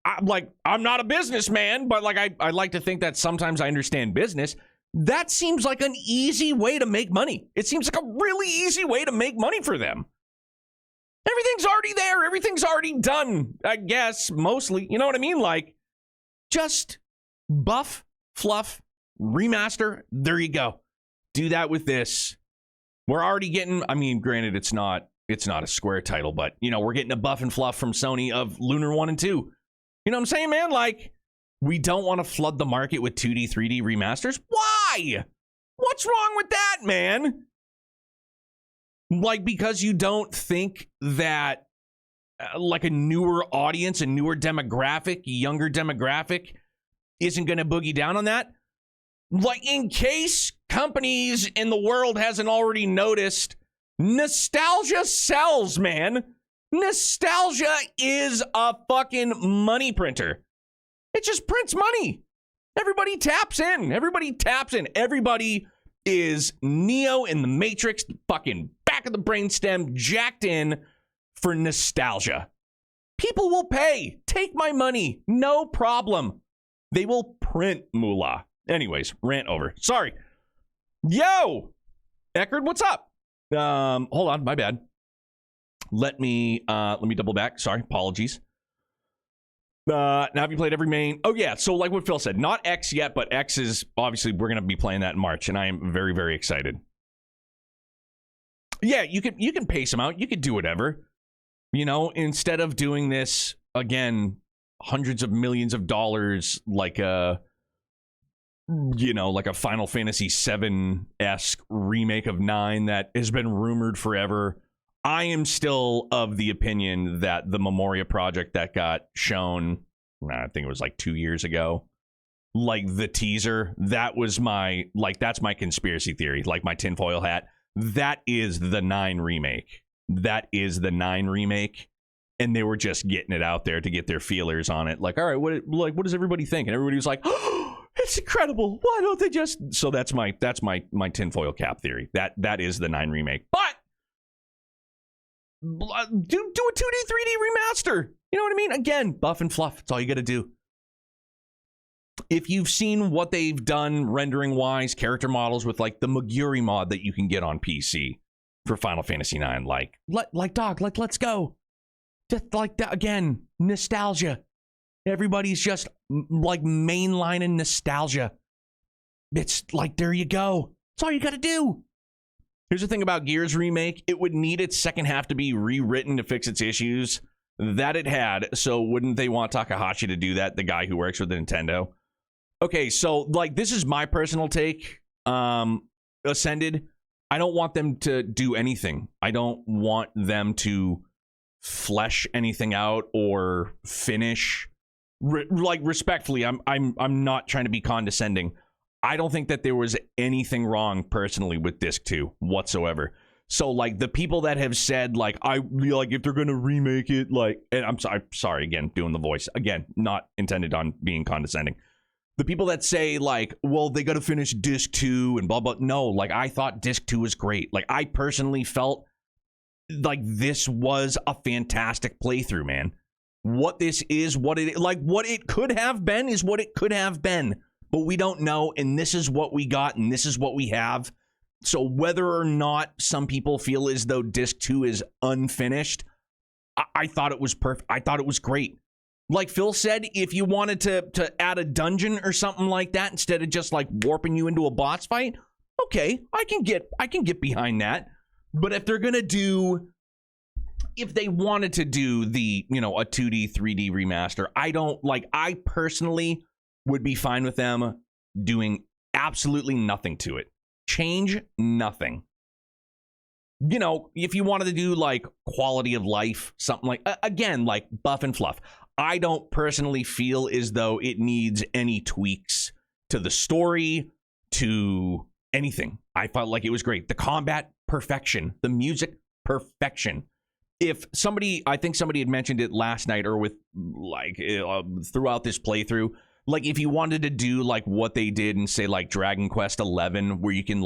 I'm not a businessman, but I like to think that sometimes I understand business. That seems like an easy way to make money. It seems like a really easy way to make money for them. Everything's already there. Everything's already done, I guess, mostly. You know what I mean? Like, just buff, fluff, remaster. There you go. Do that with this. We're already getting, I mean, granted, it's not a Square title, but, you know, we're getting a buff and fluff from Sony of Lunar 1 and 2. You know what I'm saying, man? Like, we don't want to flood the market with 2D, 3D remasters. Why? What's wrong with that, man? Like, because you don't think that, like, a newer audience, a newer demographic, younger demographic isn't going to boogie down on that? Like, in case companies in the world hasn't already noticed, nostalgia sells, man. Nostalgia is a fucking money printer. It just prints money. Everybody taps in. Everybody taps in. Everybody is Neo in the Matrix, fucking back of the brainstem, jacked in for nostalgia. People will pay. Take my money. No problem. They will print moolah. Anyways, rant over. Sorry. Yo! Eckerd, what's up? Hold on, my bad. Let me double back. Sorry, apologies. Now have you played every main? Oh yeah, so like what Phil said, not X yet, but X is obviously we're gonna be playing that in March, and I am very, very excited. Yeah, you can pace them out, you could do whatever. You know, instead of doing this again, hundreds of millions of dollars like a Final Fantasy VII-esque remake of 9 that has been rumored forever. I am still of the opinion that the Memoria project that got shown, I think it was like 2 years ago, like the teaser, that's my conspiracy theory, like my tinfoil hat. That is the 9 remake. That is the 9 remake. And they were just getting it out there to get their feelers on it. Like, all right, what does everybody think? And everybody was like, oh, it's incredible. Why don't they just... So that's my tinfoil cap theory. That is the 9 remake. But do a 2D, 3D remaster. You know what I mean? Again, buff and fluff. That's all you got to do. If you've seen what they've done rendering wise, character models with like the Maguri mod that you can get on PC for Final Fantasy 9, let's go. Just like that again, nostalgia. Everybody's just like mainlining nostalgia. It's like, there you go. That's all you got to do. Here's the thing about Gears Remake. It would need its second half to be rewritten to fix its issues that it had. So wouldn't they want Takahashi to do that? The guy who works with Nintendo. Okay, so like this is my personal take. Ascended. I don't want them to do anything. I don't want them to flesh anything out or finish. Respectfully, I'm not trying to be condescending. I don't think that there was anything wrong personally with Disc 2 whatsoever. So like the people that have said like if they're gonna remake it, like, and I'm sorry again doing the voice again, not intended on being condescending. The people that say like, well, they got to finish Disc 2 and blah blah. No, like I thought Disc 2 was great. Like I personally felt like this was a fantastic playthrough, man. What this is, what it could have been is what it could have been. But we don't know, and this is what we got, and this is what we have. So whether or not some people feel as though Disc 2 is unfinished, I thought it was perfect. I thought it was great. Like Phil said, if you wanted to add a dungeon or something like that instead of just like warping you into a boss fight, okay, I can get behind that. But if they're gonna if they wanted to do the, a 2D, 3D remaster, I personally would be fine with them doing absolutely nothing to it. Change nothing. If you wanted to do like quality of life, something like, again, like buff and fluff. I don't personally feel as though it needs any tweaks to the story, to anything. I felt like it was great. The combat, perfection. The music, perfection. I think somebody had mentioned it last night or with throughout this playthrough, like if you wanted to do like what they did in say like Dragon Quest 11, where you can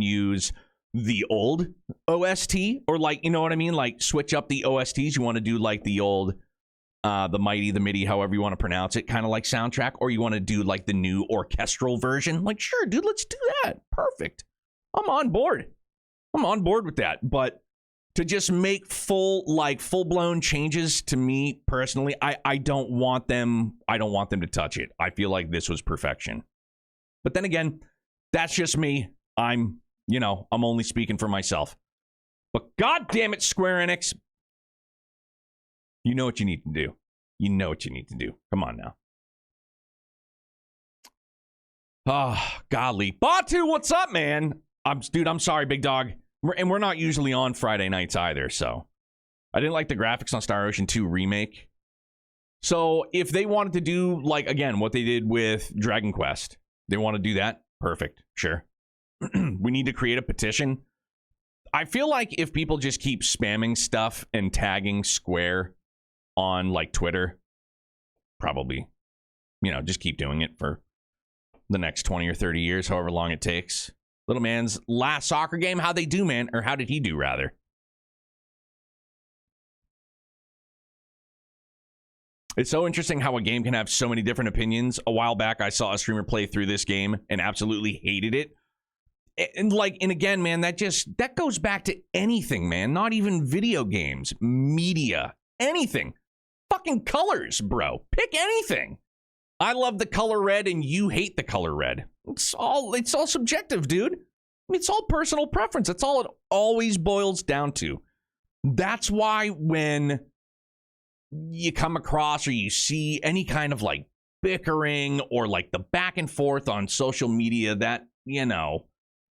use the old OST or like, you know what I mean? Like switch up the OSTs. You want to do like the old, the mighty, the MIDI, however you want to pronounce it, kind of like soundtrack, or you want to do like the new orchestral version. Like, sure, dude, let's do that. Perfect. I'm on board with that. But to just make full-blown changes to me personally, I don't want them to touch it. I feel like this was perfection. But then again, that's just me. I'm only speaking for myself. But god damn it, Square Enix. You know what you need to do. You know what you need to do. Come on now. Oh, golly. Batu, what's up, man? I'm sorry, big dog. We're not usually on Friday nights either, so. I didn't like the graphics on Star Ocean 2 Remake. So, if they wanted to do, like, again, what they did with Dragon Quest, they want to do that? Perfect. Sure. We need to create a petition. I feel like if people just keep spamming stuff and tagging Square on, like, Twitter, probably, just keep doing it for the next 20 or 30 years, however long it takes. Little man's last soccer game, how'd they do, man? Or how did he do, rather? It's so interesting how a game can have so many different opinions. A while back, I saw a streamer play through this game and absolutely hated it. And again, man, that goes back to anything, man. Not even video games, media, anything. Fucking colors, bro. Pick anything. I love the color red and you hate the color red. It's all subjective, dude. It's all personal preference. That's all it always boils down to. That's why when you come across or you see any kind of like bickering or like the back and forth on social media, that,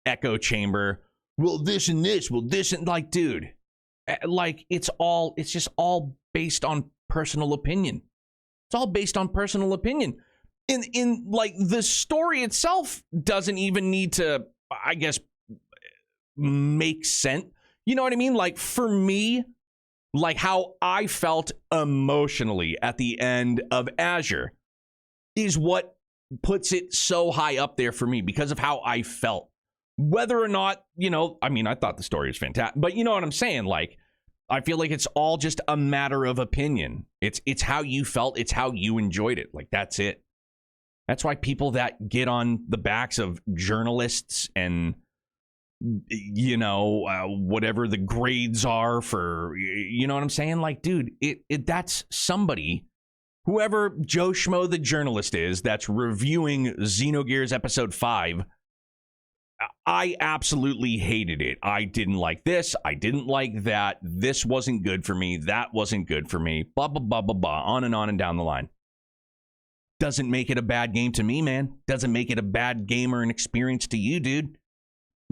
echo chamber, well, this and this, well, this and like, dude, like it's just all based on personal opinion. It's all based on personal opinion. In like the story itself doesn't even need to, I guess, make sense. You know what I mean? Like for me, like how I felt emotionally at the end of Azure is what puts it so high up there for me because of how I felt. Whether or not, I thought the story was fantastic, but you know what I'm saying? Like, I feel like it's all just a matter of opinion. It's how you felt. It's how you enjoyed it. Like, that's it. That's why people that get on the backs of journalists and, whatever the grades are for, you know what I'm saying? Like, dude, that's somebody, whoever Joe Schmo the journalist is, that's reviewing Xenogears Episode 5. I absolutely hated it. I didn't like this. I didn't like that. This wasn't good for me. That wasn't good for me. Blah, blah, blah, blah, blah. On and down the line. Doesn't make it a bad game to me, man. Doesn't make it a bad game or an experience to you, dude.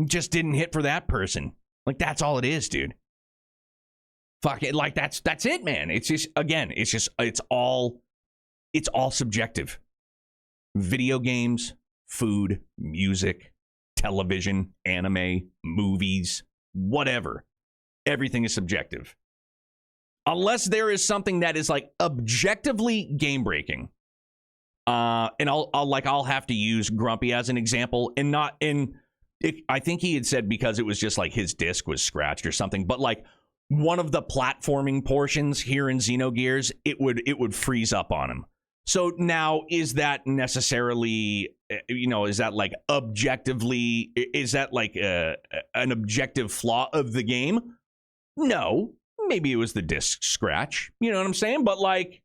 Just didn't hit for that person. Like, that's all it is, dude. Fuck it. Like, that's it, man. It's just, again, it's all subjective. Video games, food, music, television, anime, movies, whatever. Everything is subjective. Unless there is something that is like objectively game breaking. And I'll have to use Grumpy as an example and not in it, I think he had said because it was just like his disc was scratched or something, but like one of the platforming portions here in Xenogears, it would freeze up on him. So now, is that necessarily, is that like objectively, is that like an objective flaw of the game? No, maybe it was the disc scratch. You know what I'm saying? But like,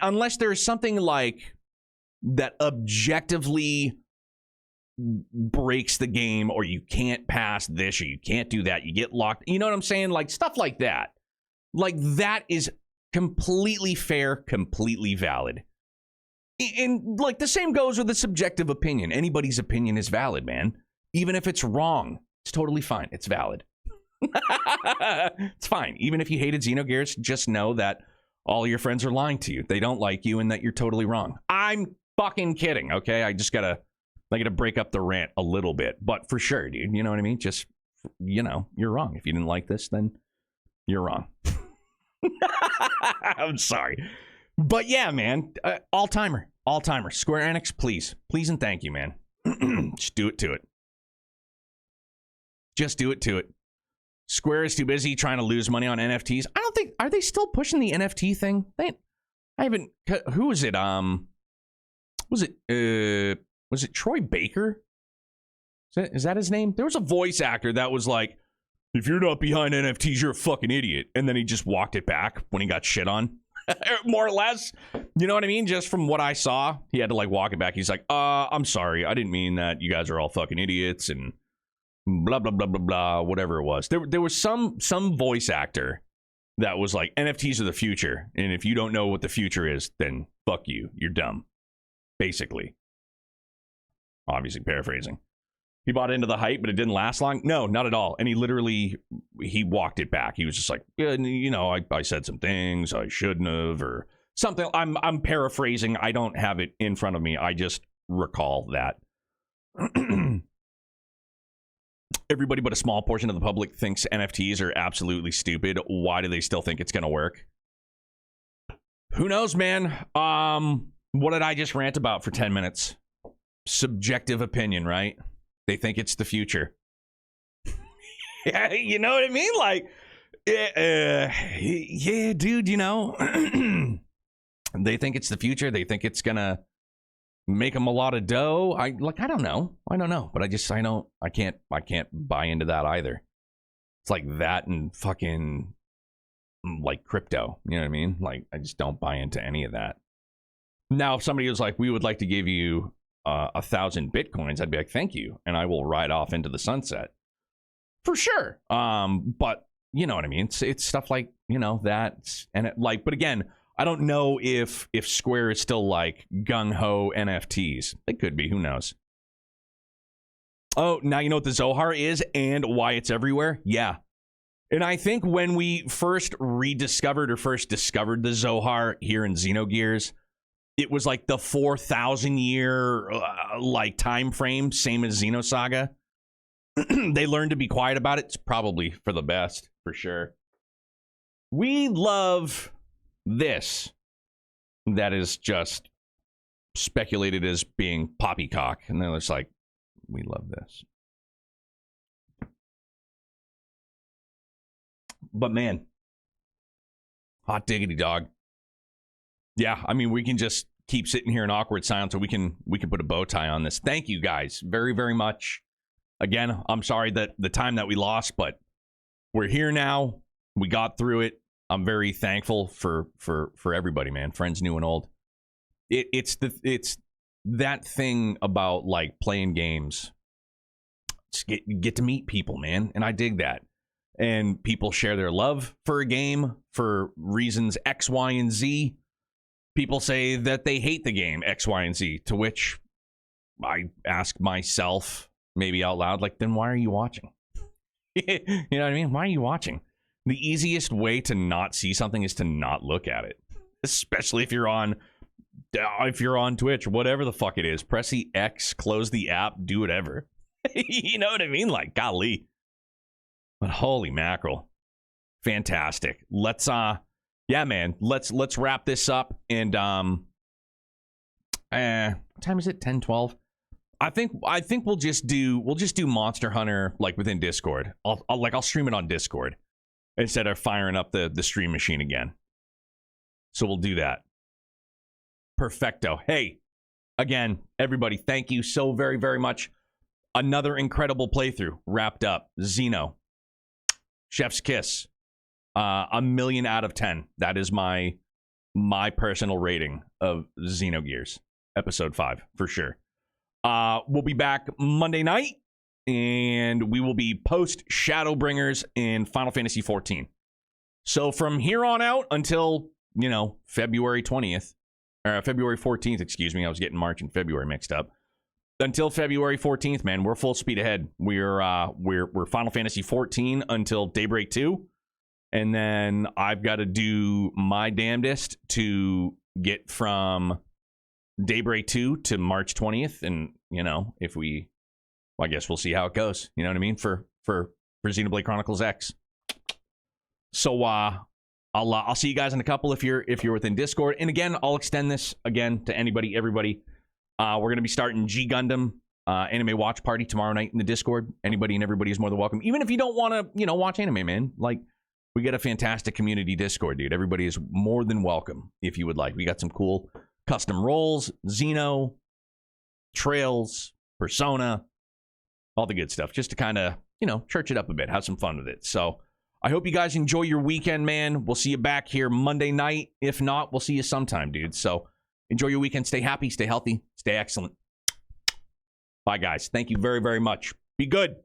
unless there's something like that objectively breaks the game, or you can't pass this, or you can't do that, you get locked. You know what I'm saying? Like stuff like that. Like that is completely fair, completely valid. And like the same goes with a subjective opinion. Anybody's opinion is valid, man. Even if it's wrong, it's totally fine. It's valid. It's fine. Even if you hated Xenogears, just know that all your friends are lying to you. They don't like you and that you're totally wrong. I'm fucking kidding, okay? I gotta break up the rant a little bit. But for sure, dude, you know what I mean? Just, you're wrong. If you didn't like this, then you're wrong. I'm sorry. But yeah, man, all-timer. Square Enix, please and thank you, man. Just do it to it. Just do it to it. Square is too busy trying to lose money on NFTs. I don't think, are they still pushing the NFT thing? Who was it? Was it Troy Baker? Is that his name? There was a voice actor that was like, If you're not behind NFTs, you're a fucking idiot. And then he just walked it back when he got shit on. More or less. You know what I mean? Just from what I saw, he had to like walk it back. He's like, I'm sorry. I didn't mean that. You guys are all fucking idiots and blah, blah, blah, blah, blah, whatever it was. There was some voice actor that was like, NFTs are the future. And if you don't know what the future is, then fuck you. You're dumb. Basically. Obviously paraphrasing. He bought into the hype, but it didn't last long. No, not at all. And he walked it back. He was just like, yeah, you know, I said some things I shouldn't have, or something. I'm paraphrasing. I don't have it in front of me. I just recall that. Everybody but a small portion of the public thinks NFTs are absolutely stupid. Why do they still think it's going to work? Who knows, man? What did I just rant about for 10 minutes? Subjective opinion, right? They think it's the future. Yeah, you know what I mean? Like, yeah, dude, you know, they think it's the future. They think it's gonna make them a lot of dough. I don't know, but I can't buy into that either. It's like that and fucking like crypto. You know what I mean? Like, I just don't buy into any of that. Now, if somebody was like, we would like to give you 1,000 bitcoins, I'd be like, thank you, and I will ride off into the sunset for sure. But you know what I mean? It's stuff like, you know, that, and it, like, but again, I don't know if Square is still like gung ho NFTs. It could be. Who knows? Oh, now you know what the Zohar is and why it's everywhere. Yeah, and I think when we first discovered the Zohar here in Xenogears, it was like the 4,000 year like time frame, same as Xenosaga. They learned to be quiet about it. It's probably for the best, for sure. We love this. That is just speculated as being poppycock. And then it's like, we love this. But man, hot diggity dog. Yeah, I mean, we can just keep sitting here in awkward silence, or we can put a bow tie on this. Thank you guys very, very much. Again, I'm sorry that the time that we lost, but we're here now. We got through it. I'm very thankful for everybody, man. Friends new and old. It's that thing about like playing games. Just get to meet people, man, and I dig that. And people share their love for a game for reasons X, Y, and Z. People say that they hate the game X, Y, and Z, to which I ask myself, maybe out loud, like, then why are you watching? You know what I mean? Why are you watching? The easiest way to not see something is to not look at it, especially if you're on Twitch, whatever the fuck it is. Press the X, close the app, do whatever. You know what I mean? Like, golly. But holy mackerel, fantastic. Let's yeah, man. Let's wrap this up. And what time is it? 10:12. I think we'll just do Monster Hunter like within Discord. I'll stream it on Discord instead of firing up the stream machine again. So we'll do that. Perfecto. Hey, again, everybody, thank you so very, very much. Another incredible playthrough wrapped up. Xeno. Chef's kiss. 1,000,000 out of 10. That is my personal rating of Xenogears episode 5 for sure. We'll be back Monday night, and we will be post Shadowbringers in Final Fantasy 14. So from here on out until, you know, February 20th, or February 14th, excuse me, I was getting March and February mixed up. Until February 14th, man, we're full speed ahead. We're Final Fantasy 14 until Daybreak 2. And then I've got to do my damnedest to get from Daybreak 2 to March 20th. And, you know, I guess we'll see how it goes. You know what I mean? For Xenoblade Chronicles X. So I'll see you guys in a couple if you're within Discord. And again, I'll extend this again to everybody. We're going to be starting G Gundam anime watch party tomorrow night in the Discord. Anybody and everybody is more than welcome. Even if you don't want to, you know, watch anime, man. Like, we get a fantastic community Discord, dude. Everybody is more than welcome if you would like. We got some cool custom roles, Xeno, Trails, Persona, all the good stuff. Just to kind of you know, church it up a bit, have some fun with it. So I hope you guys enjoy your weekend, man. We'll see you back here Monday night. If not, we'll see you sometime, dude. So enjoy your weekend. Stay happy, stay healthy, stay excellent. Bye, guys. Thank you very, very much. Be good.